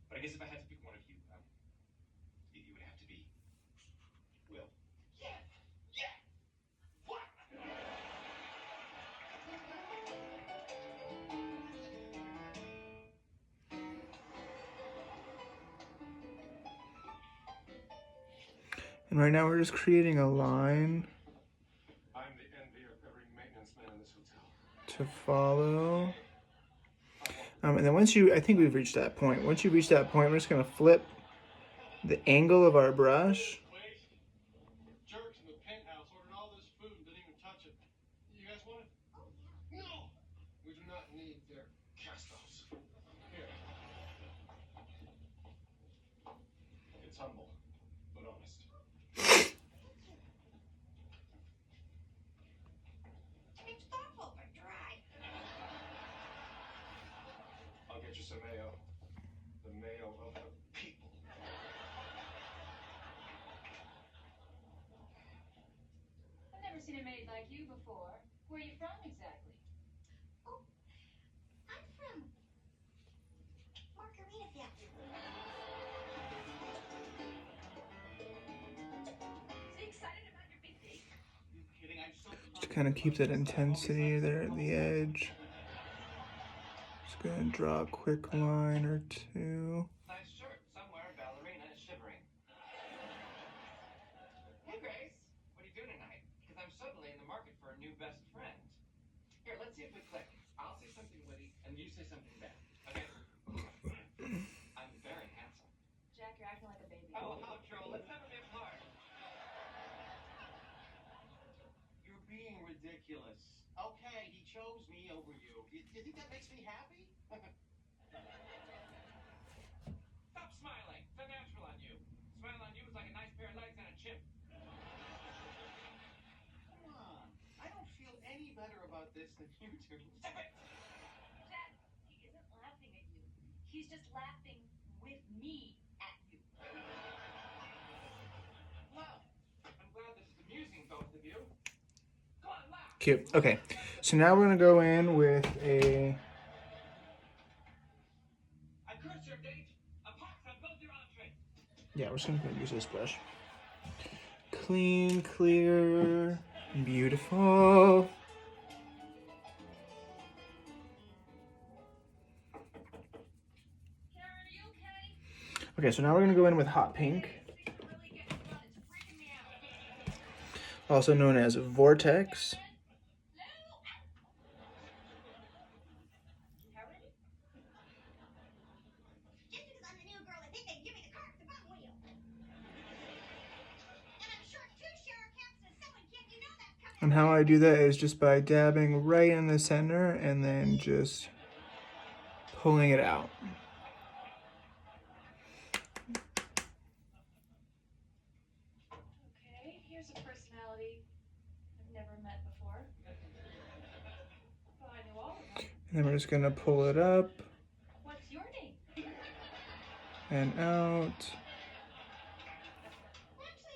But I guess if I had to pick one of you, it would have to be Will. And right now we're just creating a line I'm the envy of every maintenance man in this hotel. to follow. And then once you, I think we've reached that point. Once you reach that point, we're just gonna flip the angle of our brush. Wait. Jerks in the penthouse ordered all this food and didn't even touch it. You guys want it? Oh, yeah. No! We do not need their cast-offs. Here. It's humble, but honest. It's thoughtful but dry. I'll get you some mayo. The mayo of the people. I've never seen a maid like you before. Where are you from exactly? Oh, I'm from Margaritaville. So excited about your big day? You kidding? I'm so To kind of keep that intensity there at the edge. Just gonna draw a quick line or two. Nice shirt. Somewhere ballerina is shivering. Hey, Grace. What are you doing tonight? Because I'm suddenly in the market for a new best friend. Here, let's see if we click. I'll say something witty, and you say something bad. Okay? I'm very handsome. Jack, you're acting like a baby. Oh, how droll. Let's have a bit hard. You're being ridiculous. Okay, he chose me over you. You think that makes me happy? Stop smiling. It's unnatural on you. Smile on you is like a nice pair of legs and a chimp. Come on. I don't feel any better about this than you do. Stop it! Jack, he isn't laughing at you. He's just laughing with me at you. Well, I'm glad this is amusing, both of you. Come on, laugh. Cute. Okay, so now we're gonna go in with a. I curse your date. A pox on both your entrees. Yeah, we're just gonna use this brush. Clean, clear, beautiful. Karen, are you okay? Okay, so now we're gonna go in with hot pink, Things are really getting fun. It's freaking me out. also known as Vortex. Karen? Just because I'm the new girl, they think they can give me the cart the bum wheel. And I'm short two shower caps and someone kid. You know that's coming. And how I do that is just by dabbing right in the center and then just pulling it out. Okay, here's a personality I've never met before. Thought I knew all of them. And then we're just gonna pull it up What's your name? and out. Actually,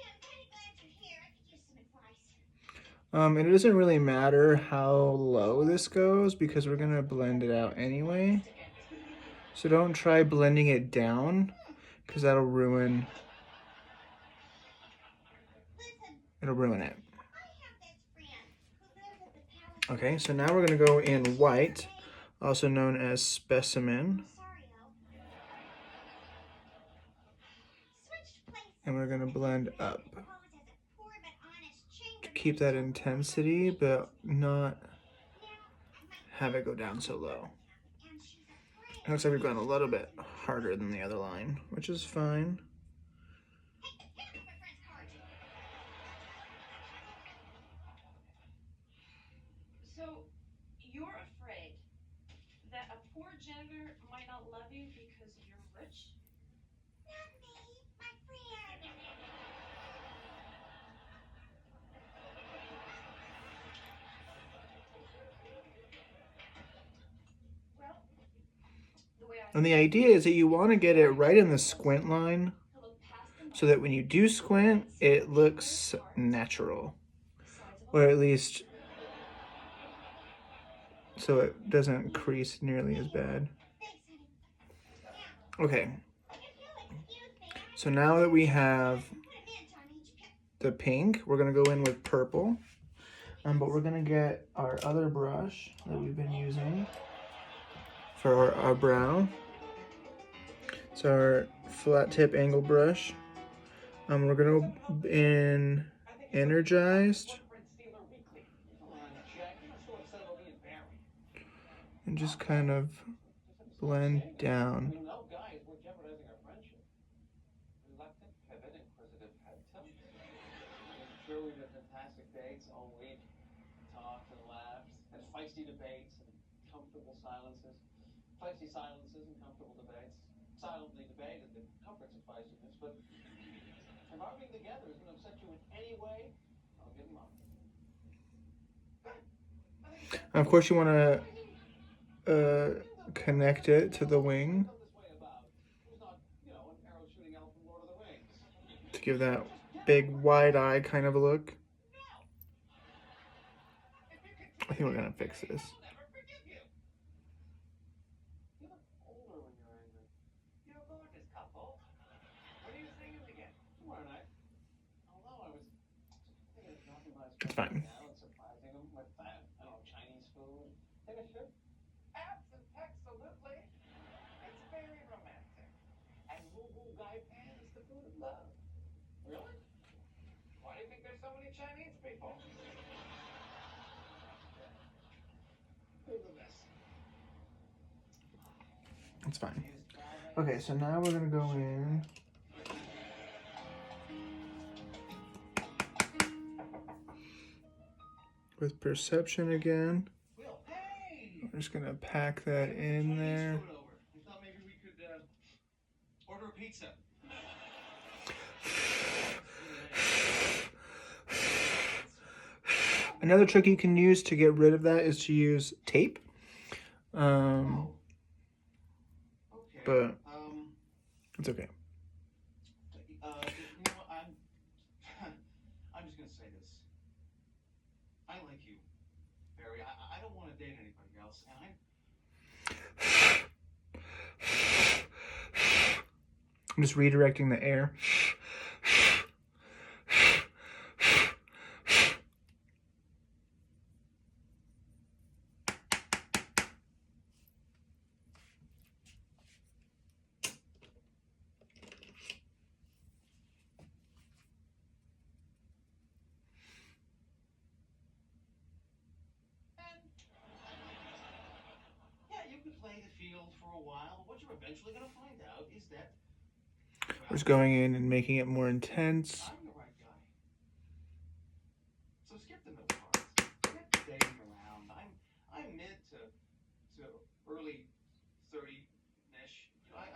I'm kind of glad you're here. I could use some advice. And it doesn't really matter how low this goes because we're gonna blend it out anyway. So don't try blending it down because that'll ruin Listen, it'll ruin it. I have this friend who lives at the palace. Okay, so now we're gonna go in white, also known as specimen, I'm sorry, though. Switched places. and we're gonna blend up Pose as a poor but honest to chambermaid. keep that intensity, but not Now, my have it go down so low. and she's afraid. It looks like we've gone a little bit harder than the other line, which is fine. Hey, hand up my friend's card. So, you're afraid that a poor janitor might not love you because you're rich? Not me, my friend. Well, the way I And the idea is that you want to get it right in the squint line to look past the so that when you do squint, it looks natural. sides of Or at least so it doesn't crease nearly as bad. Thanks, honey. Okay, If you'll excuse me, I so now that we have put a mint on each pip. the pink, we're gonna go in with purple. But we're gonna get our other brush that we've been using for our brow. It's our flat tip angle brush. We're gonna in energized and just kind of blend down. No guys, we're jeopardizing our friendship. Reluctant, pivot, inquisitive head tilt. I'm sure we've had fantastic dates all week. Talks and laughs, and feisty debates, and comfortable silences. Feisty silences and comfortable debates. Silently debated the comforts of feistiness, but if our being together is going to upset you in any way, I'll give them up. And of course, you want to connect it to the wing to give that big wide eye kind of a look. I think we're gonna fix this. You look older when you're angry. You're a gorgeous couple. When are you singing again? Tomorrow night. Although I was thinking of dropping by It's fine. now and surprising them with that, I don't know, Chinese food. Think I should? Absolutely. It's very romantic. And woo-woo guy pan is the food of love. Really? Why do you think there's so many Chinese people? They're the best. It's fine. Okay, so now we're gonna go in with perception again. Will, hey! We're just gonna pack that in there. We thought maybe we could order a pizza. Another trick you can use to get rid of that is to use tape. Okay. But it's okay. You know, I'm just gonna say this. I like you, Barry. I don't want to date anybody else, and I'm just redirecting the air. yeah, you could play the field for a while, but what you're eventually gonna find out is that We're just going in and making it more intense. I'm the right guy. So skip the middle parts. Skip dating around. I'm mid to early 30-ish. I've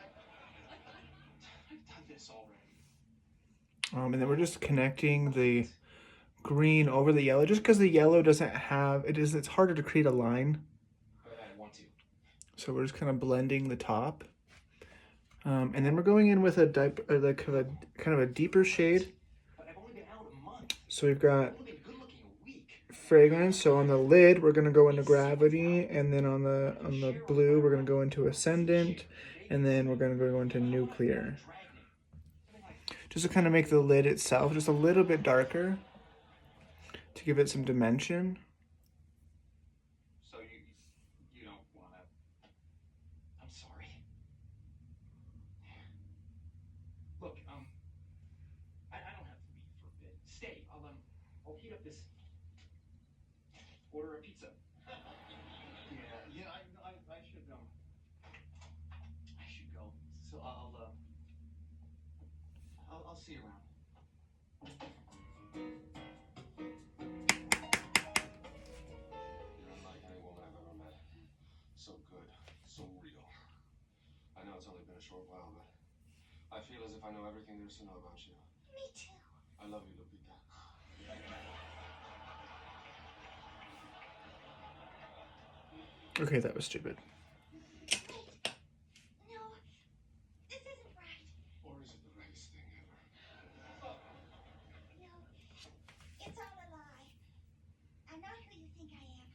done this already. And then we're just connecting the green over the yellow, just because the yellow doesn't have it is. It's harder to create a line. But I want to. So we're just kind of blending the top. And then we're going in with a kind of a deeper shade. But I've only been out a month. So we've got I've only been good looking a week. fragrance. So on the lid, we're gonna go into gravity, and then on the blue, we're gonna go into ascendant, and then we're gonna go into nuclear. Just to kind of make the lid itself just a little bit darker to give it some dimension. So you don't wanna. I'm sorry. Look, I don't have to leave for a bit. Stay. I'll heat up this. Order a pizza. Yeah. I should go. So I'll see you around. You're unlike any woman I've ever met. So good, so real. I know it's only been a short while, but I feel as if I know everything there is to know about you. Me too. I love you, Lupita. Okay, that was stupid. No, this isn't right. Or is it the greatest thing ever? No, it's all a lie. I'm not who you think I am.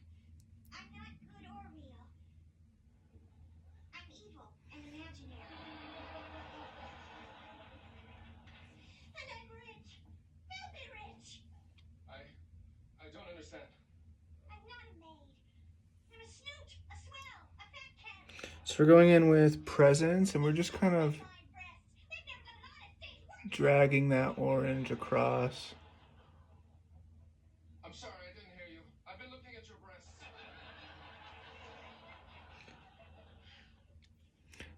I'm not good or real. I'm evil and imaginary. And I'm rich. Filthy rich. I don't understand. I'm not a maid. I'm a snoot, a swell, a fat cat. So we're going in with presence, and we're just kind of Wide breasts. They've never got an honest day's work. dragging that orange across. I'm sorry, I didn't hear you. I've been looking at your breasts.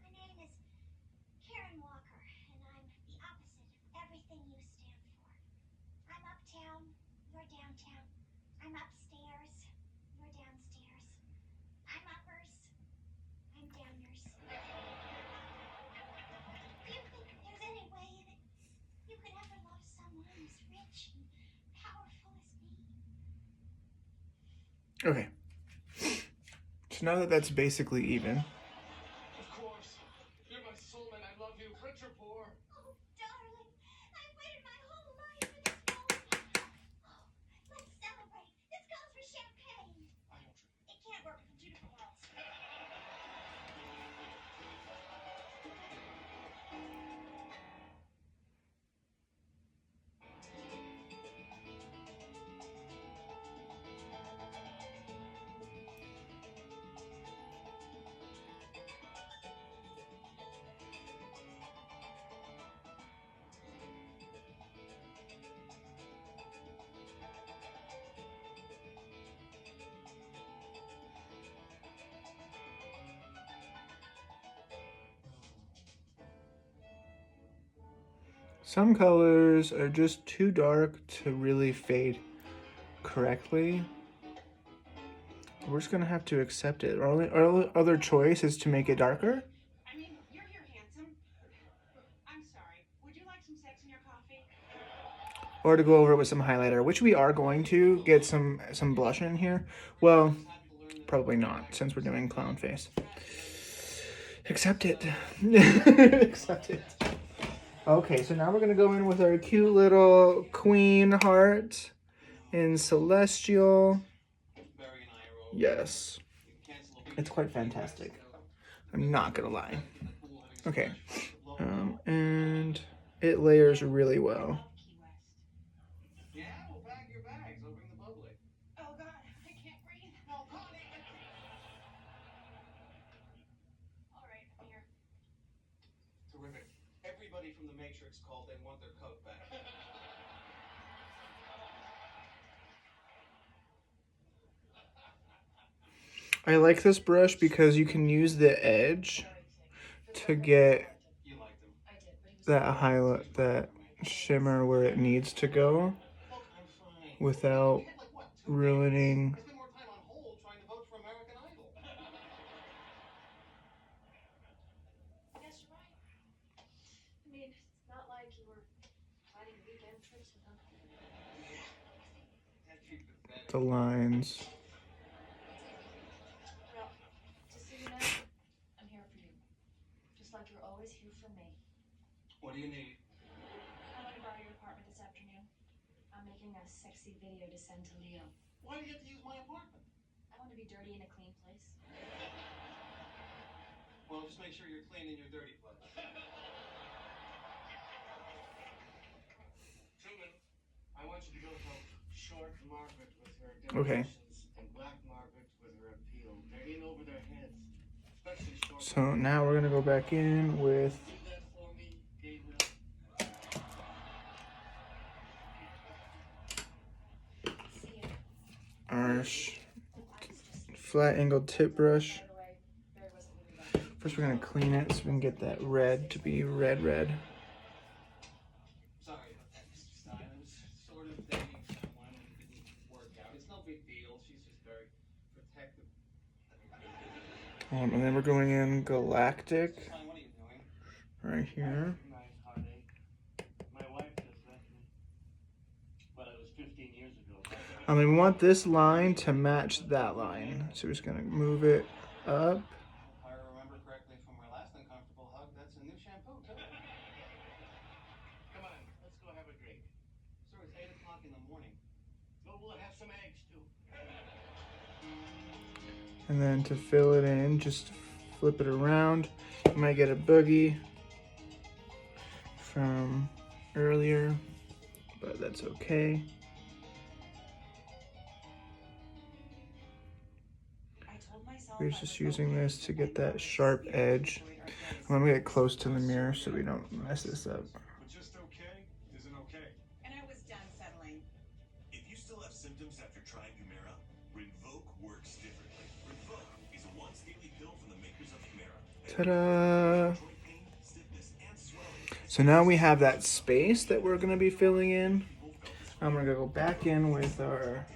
My name is Karen Walker, and I'm the opposite of everything you stand for. I'm uptown, you're downtown. I'm upstairs, you're downstairs. I'm uppers, I'm downers. Do you think there's any way that you could ever love someone as rich and powerful as me? Okay. So now that that's basically even, Of course. You're my soulmate. I love you. Rich or poor. Oh, darling, I've waited my whole life for this moment. Oh, let's celebrate. This calls for champagne. I don't drink. It can't work from two different worlds. some colors are just too dark to really fade correctly. We're just gonna have to accept it. Our other choice is to make it darker. I mean, you're here, handsome. I'm sorry. Would you like some sex in your coffee? Or to go over it with some highlighter, which we are going to get some blush in here. Well, probably not, since we're doing clown face. Accept it. Accept it. Okay, so now we're gonna go in with our cute little queen heart in Celestial. Yes. It's quite fantastic. I'm not gonna lie. Okay. And it layers really well. Key West. Yeah, well, pack your bags. I'll bring the public. Oh, God, I can't breathe. No, Connie. All right, I'm here. Terrific. Everybody from the Matrix called. They want their coat back. I like this brush because you can use the edge to get You liked him. I did, but he was that highlight, that shimmer where it needs to go Look, I'm fine. without You had like what, 2 ruining. days? I spent more time on hold trying to vote for American Idol. Yes, you're right. I mean, it's not like you were planning weekend trips with him. That'd be pathetic. The lines. Well, just so you know, I'm here for you. Just like you're always here for me. What do you need? I want to borrow your apartment this afternoon. I'm making a sexy video to send to Leo. Why do you have to use my apartment? I want to be dirty in a clean place. Well, just make sure you're clean in your dirty place. Truman, I want you to go from short Margaret with her Okay. decorations and black Margaret with her appeal. They're in over their heads. Especially short. So now we're gonna go back in with Do that for me, Gabriel. See ya. our I was just. flat angled tip brush. By the way, Barry wasn't really that. First we're gonna clean it so we can get that red to be red. Sorry about that, Mr. Stein. I was sort of dating someone and it didn't work out. It's no big deal. She's just very protective. And then we're going in galactic Stein, what are you doing? right here. My heartache. My wife just left me. But it was 15 years ago. And we want this line to match that line. So we're just gonna move it up. If I remember correctly from our last uncomfortable hug, that's a new shampoo, too. Come on, let's go have a drink. Sir, it's 8 o'clock in the morning. Oh, we'll have some eggs, too. And then to fill it in, just flip it around. You might get a boogie from earlier, but that's okay. I told myself We're I just was using okay. this to get that sharp edge. I'm gonna get close to the mirror so we don't mess this up. But just okay? feeling. If you still have symptoms after trying Humira, Rinvoq works differently. Rinvoq is a once daily pill from the makers of Humira. Ta-da! Joint pain, stiffness, and swelling. So now we have that space that we're gonna be filling in. I'm gonna go back in with our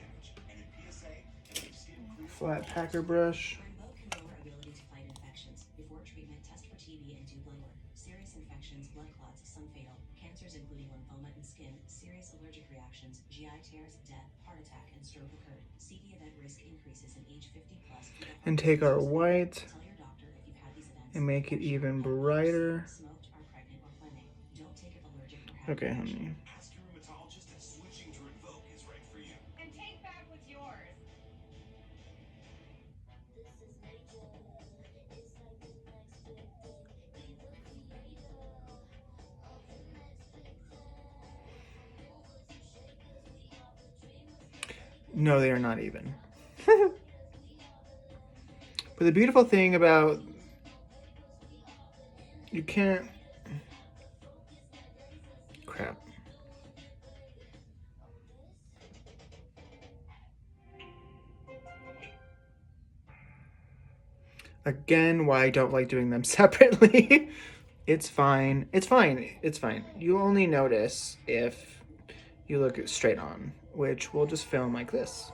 And in PSA, and leave skin clear. flat packer brush. Rinvoq can lower ability to fight infections. Before treatment, test for TB and do blood work. Serious infections, blood clots, some fatal. Cancers including lymphoma and skin, serious allergic reactions, GI tears, death, heart attack, and stroke occurred. CV event risk increases in age 50 plus. And take our white Tell your doctor if you've had these events. and make it even brighter. Smoked, are pregnant, or planning. Don't take if allergic or have Okay, honey. Ask your rheumatologist if switching to Rinvoq is right for you. And take back what's yours. No, they are not even. But the beautiful thing about you can't crap. Again, why I don't like doing them separately. It's fine. It's fine. It's fine. You only notice if you look straight on, which we'll just film like this.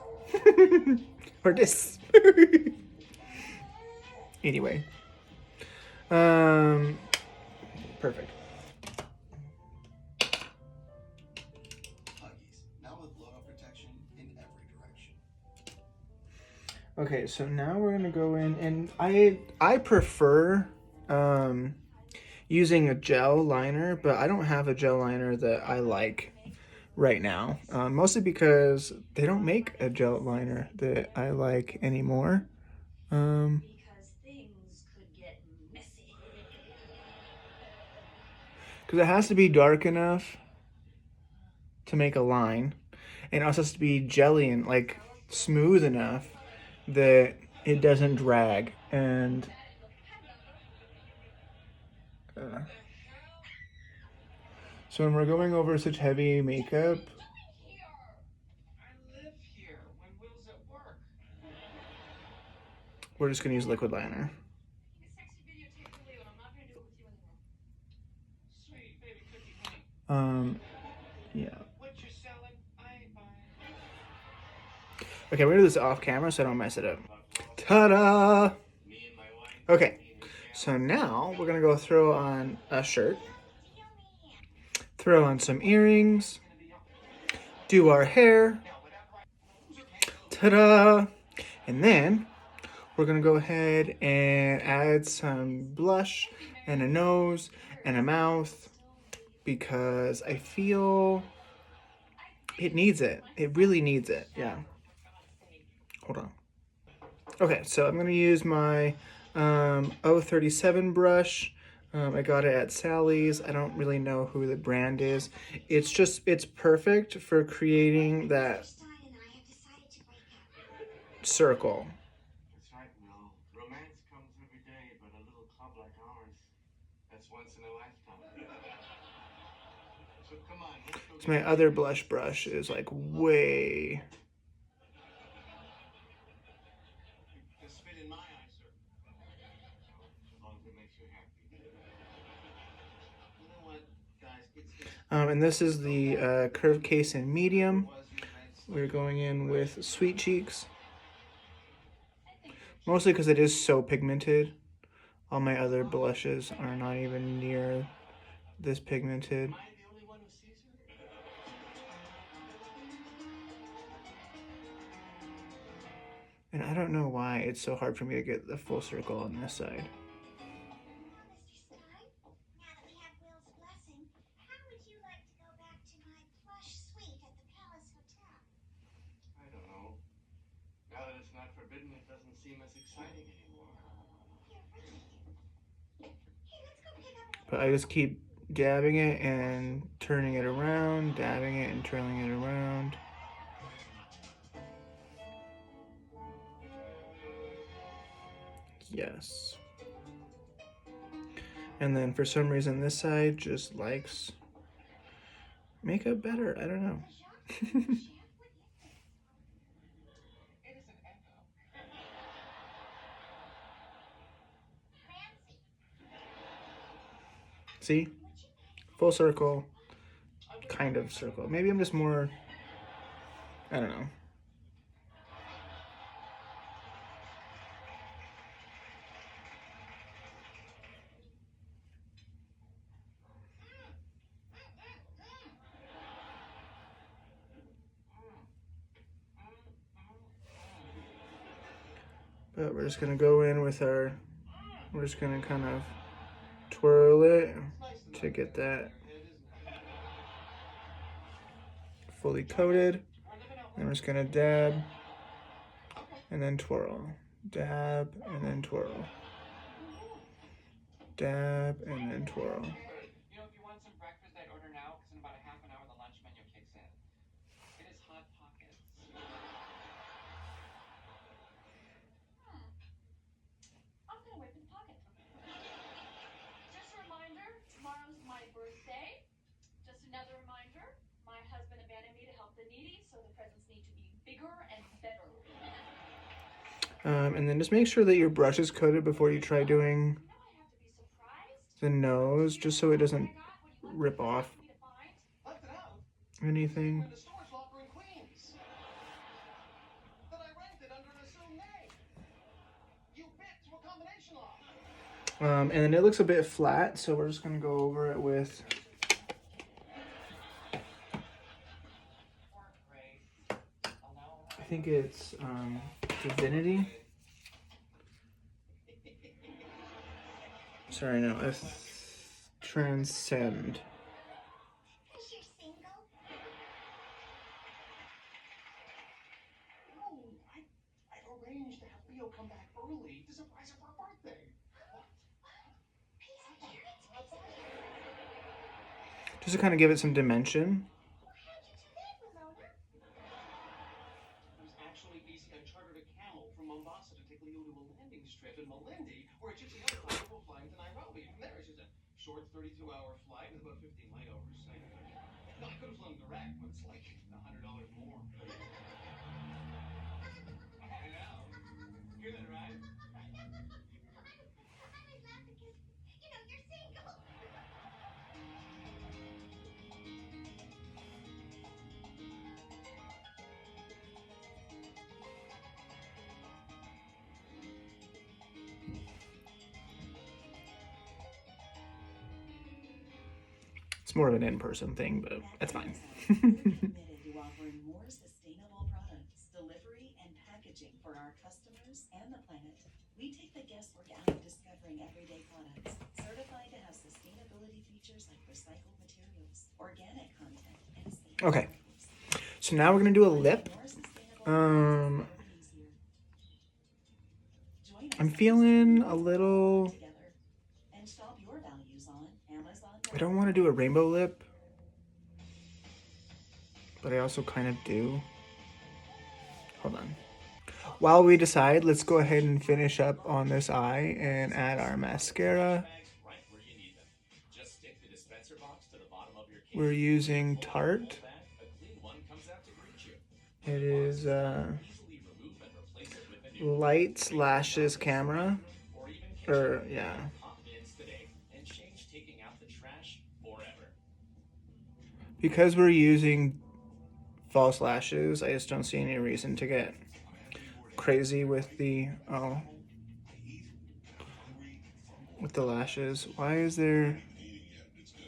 Or this. Anyway. Perfect. Huggies, now with blowout protection in every direction. Okay, so now we're gonna go in, and I prefer using a gel liner, but I don't have a gel liner that I like right now. Mostly because they don't make a gel liner that I like anymore. Because things could get messy. Because it has to be dark enough to make a line, and it also has to be jelly and like smooth enough that it doesn't drag. And so when we're going over such heavy makeup, Here. I live here when Will's at work. we're just gonna use liquid liner. Taking a sexy videotape for Leo, and I'm not gonna do it with you anymore. Sweet baby cookie honey. Yeah. What you selling? I ain't buying. Okay, we're gonna do this off camera so I don't mess it up. Ta-da! Okay, so now we're gonna go throw on a shirt, throw on some earrings, do our hair. Ta-da! And then we're gonna go ahead and add some blush and a nose and a mouth because I feel it needs it. It really needs it. Yeah. Hold on. Okay, so I'm gonna use my 037 brush. I got it at Sally's. I don't really know who the brand is. It's perfect for creating that Stein and I have decided to break up. circle. That's right, Will. Romance comes every day, but a little club like ours, that's once in a lifetime. So come on, let's go So my other blush brush is like way. Just spit in my eye, sir. As long as it makes you happy. You know what, guys? It's And this is the curved case in medium. was your nice. We're going in with Sweet Cheeks. Mostly because it is so pigmented. All my other blushes are not even near this pigmented. Am I the only one who sees her? And I don't know why it's so hard for me to get the full circle on this side. Now, Mr. Stein, now that we have Will's blessing, how would you like to go back to my plush suite at the Palace Hotel? I don't know. Now that it's not forbidden, it doesn't seem as exciting anymore. You're right. Hey, let's go pick up But I just keep dabbing it and turning it around, dabbing it and turning it around. Yes. And then for some reason this side just likes makeup better. I don't know. Jacques Chef, what is this? It is an echo. Fancy. See? What's your name? Full circle. Kind of circle. Maybe I'm just more, I don't know. But we're just gonna go in with our, we're just gonna kind of twirl it to get that fully coated. And we're just gonna dab and then twirl. Dab and then twirl. Dab and then twirl. You know, if you want some breakfast, I'd order now, because in about a half an hour, the lunch menu kicks in. It is Hot Pockets. I'm gonna whip his pocket. Just a reminder, tomorrow's my birthday. Just another reminder, my husband abandoned me to help the needy, so the presents need to be bigger and better. And then just make sure that your brush is coated before you try doing You know I have to be surprised. the nose, just so it doesn't rip off Left it out anything. in the storage locker in Queens. That I rented under an assumed name. You bit to a combination lock. And then it looks a bit flat, so we're just gonna go over it with, I think it's Divinity. Sorry, no, it's Transcend. Is your single? No, I arranged to have Leo come back early to surprise her for her birthday. What? Piece of carrots, piece of carrots. Just to kind of give it some dimension. Well, how'd you do that, Ramona? It was actually easy. I chartered a camel from Mombasa to take Leo to a landing strip in Malindi, where a gypsy helicopter will fly into Nairobi. From there, it's just a short 32-hour flight with about 15 layovers. No, I could have flown direct, but it's like $100 more. I know. Hear that, right? I always laugh because, you know, you're single. It's more of an in-person thing, but that's fine. We're committed to offering more sustainable products, delivery, and packaging for our customers and the planet. We take the guesswork out of discovering everyday products, certified to have sustainability features like recycled materials, organic content, and safe Okay. chemicals. So now we're gonna do a lip. More sustainable products is easier. Join us I'm as feeling we a little, together and shop your values on Amazon. I don't want to do a rainbow lip, but I also kind of do. Hold on. While we decide, let's go ahead and finish up on this eye and add our mascara. Right where you need them. Just stick the dispenser box to the bottom of your case. We're using Tarte. A clean one comes out to greet you. It is Easily remove and replace it with a new Lights Lashes Camera. or even Or, yeah. pop bins today and change taking out the trash forever. Because we're using false lashes, I just don't see any reason to get crazy with the, with the lashes. Why is there, Eating yet. It's good.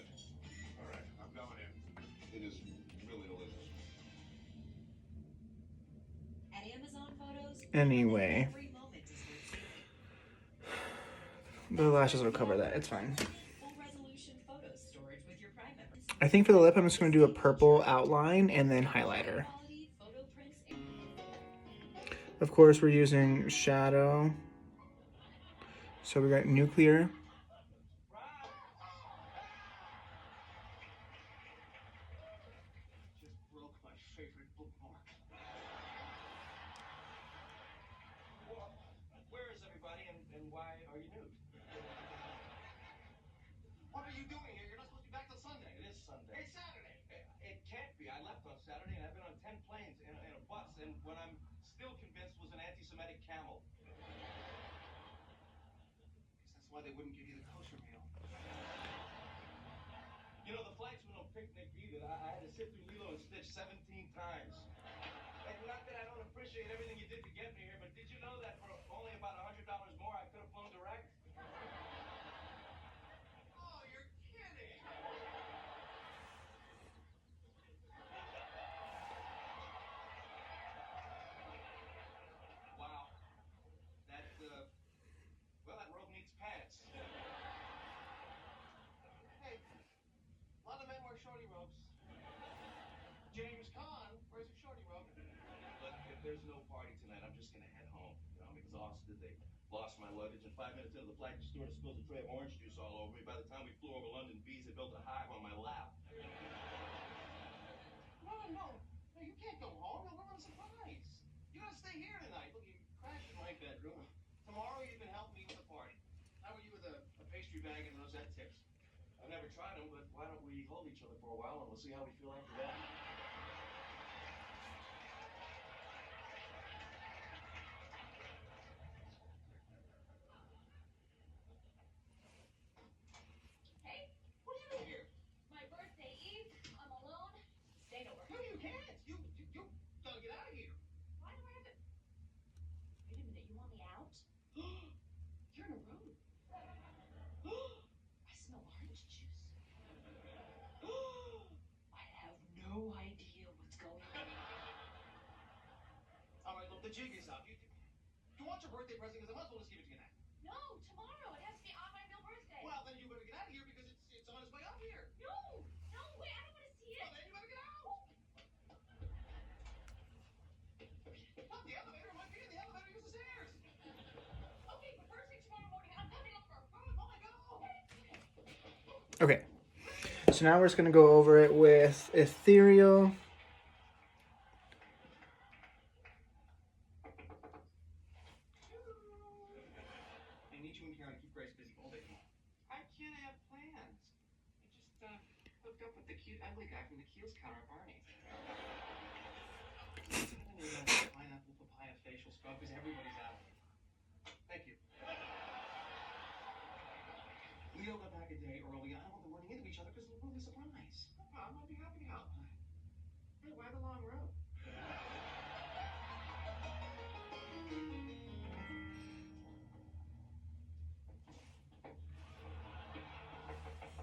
All right, I'm going in. It is really delicious. At Amazon Photos, anyway, every moment is worth saving. the lashes will cover that, it's fine. Full resolution photo storage with your Prime members. I think for the lip, I'm just going to do a purple outline and then highlighter. Quality photo prints. Of course, we're using shadow. So we got nuclear. Just broke my favorite bookmark. Well, where is everybody and why are you nude? What are you doing here? You're not supposed to be back till Sunday. It is Sunday. It's Saturday. It can't be. I left on Saturday and I've why they wouldn't give you the kosher meal. You know, the flights were no picnic either. I had to sit through Lilo and Stitch 17 times. And not that I don't appreciate everything you did to get me here, but did you know that for only about $100 more, I could have flown direct? Oh, you're kidding. Wow. Well, that robe needs pants. Hey, a lot of men wear shorty robes. James Caan wears a shorty robe. Look, if there's no party tonight, I'm just gonna head home. You know, I'm exhausted. They lost my luggage, and 5 minutes into the flight, the stewardess spilled a tray of orange juice all over me. By the time we flew over London bees, it built a hive on my lap. No, you can't go home. You'll ruin the surprise. You gotta stay here tonight. Look, you crashed in my bedroom. Tomorrow you can help me with the party. How about you with a pastry bag and rosette tips? I've never tried them, but why don't we hold each other for a while and we'll see how we feel after that. Hey, What are you doing here? my birthday eve. I'm alone. Staying over. No, you can't. You gotta get out of here. Why do I have to? Wait a minute. You want me out? You're in a room. I smell orange juice. I have no idea what's going on. All right, look, the jig is up. You want your birthday present? Because I might as well just give it to you now. No, tomorrow. It has to be on my real birthday. Well, then you better get out of here because it's on its way up here. No, wait. I don't want to see it. Well, then you better get out. Not the elevator. It might be in the elevator. Use the stairs. Okay, but first thing tomorrow morning, I'm coming over. Oh my God. Okay. So now we're just going to go over it with ethereal. I need you in here to keep Grace busy all day tomorrow. I can't have plans. I just hooked up with the cute, ugly guy from the Kiehl's counter at Barney's. I need a pineapple papaya facial scrub because everybody's out. Thank you. Leo got back a day early. I don't want them running into each other because it'll ruin the surprise. No problem. I'll be happy to help. Hey, why the long road?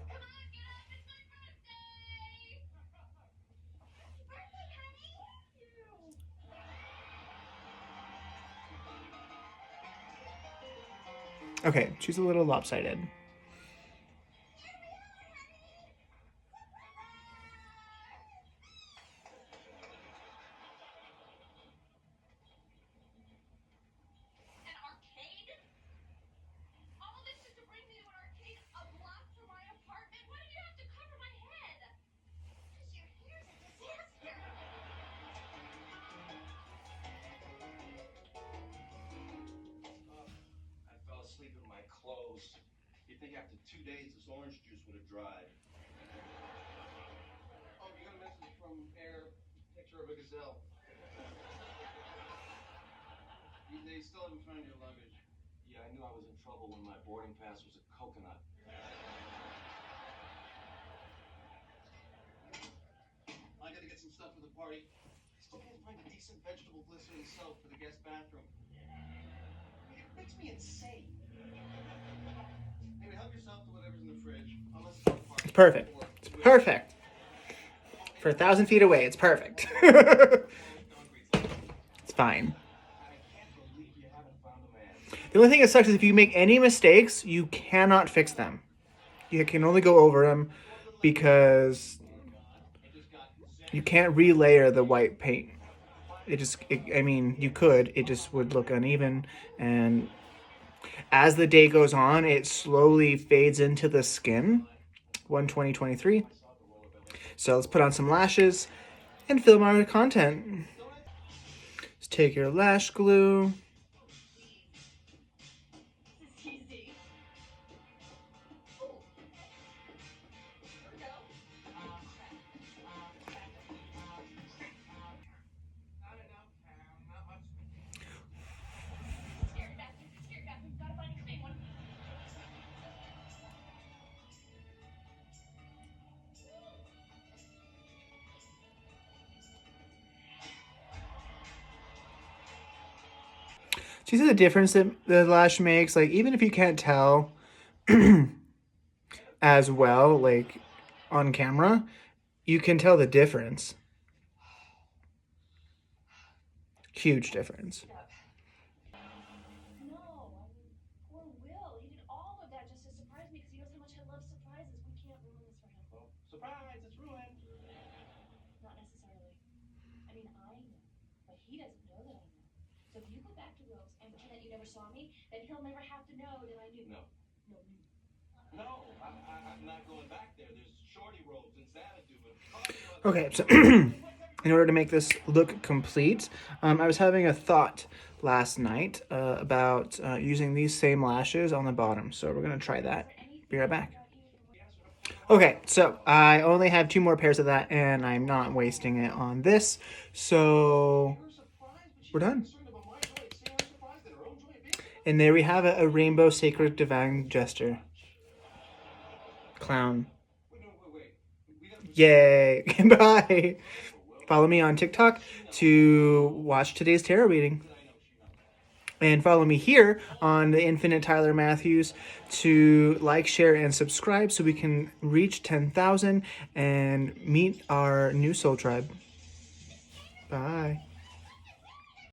Come on, get up. It's my birthday. Happy birthday, honey! Thank you. Okay, she's a little lopsided. An arcade? All this just to bring me to an arcade a block from my apartment? Why do you have to cover my head? Because your hair's a disaster. I fell asleep in my clothes. You'd think after 2 days this orange juice would have dried. Oh, you got a message from Air. Picture of a gazelle. They still haven't found your luggage. Yeah, I knew I was in trouble when my boarding pass was a coconut. I gotta get some stuff for the party. I still can't find a decent vegetable glycerin soap for the guest bathroom. It makes me insane. Anyway, help yourself to whatever's in the fridge. Unless it's the party. Perfect. It's perfect. For 1,000 feet away, it's perfect. It's fine. I can't believe you haven't found a man. The only thing that sucks is if you make any mistakes, you cannot fix them. You can only go over them because you can't relayer the white paint. I mean, you could. It just would look uneven. And as the day goes on, it slowly fades into the skin. 1/20/23. So let's put on some lashes and film our content. Just take your lash glue. This is easy. Ooh. Here we go. Not enough, Pam. Not much. Scary bathroom. Gotta find a clean one. Do you see the difference that the lash makes? Like, even if you can't tell as well, like on camera, you can tell the difference. Huge difference. No, I mean, poor Will. He did all of that just to surprise me because he knows how much I love surprises. We can't ruin this for him. Well, surprise, it's ruined. Not necessarily. I mean, I know, but he doesn't know that I know. So if you go back to Wilkes and pretend that you never saw me, then he'll never have to know that I knew. No. No, me. No, I'm not going back there. There's shorty robes and Xanadu and Okay, so in order to make this look complete, I was having a thought last night about using these same lashes on the bottom. So we're going to try that. Be right back. Okay, so I only have 2 more pairs of that, and I'm not wasting it on this. So we're done. And there we have it, a rainbow sacred divine gesture. Clown. Yay. Bye. Follow me on TikTok to watch today's tarot reading. And follow me here on the Infinite Tyler Matthews to like, share, and subscribe so we can reach 10,000 and meet our new soul tribe. Bye.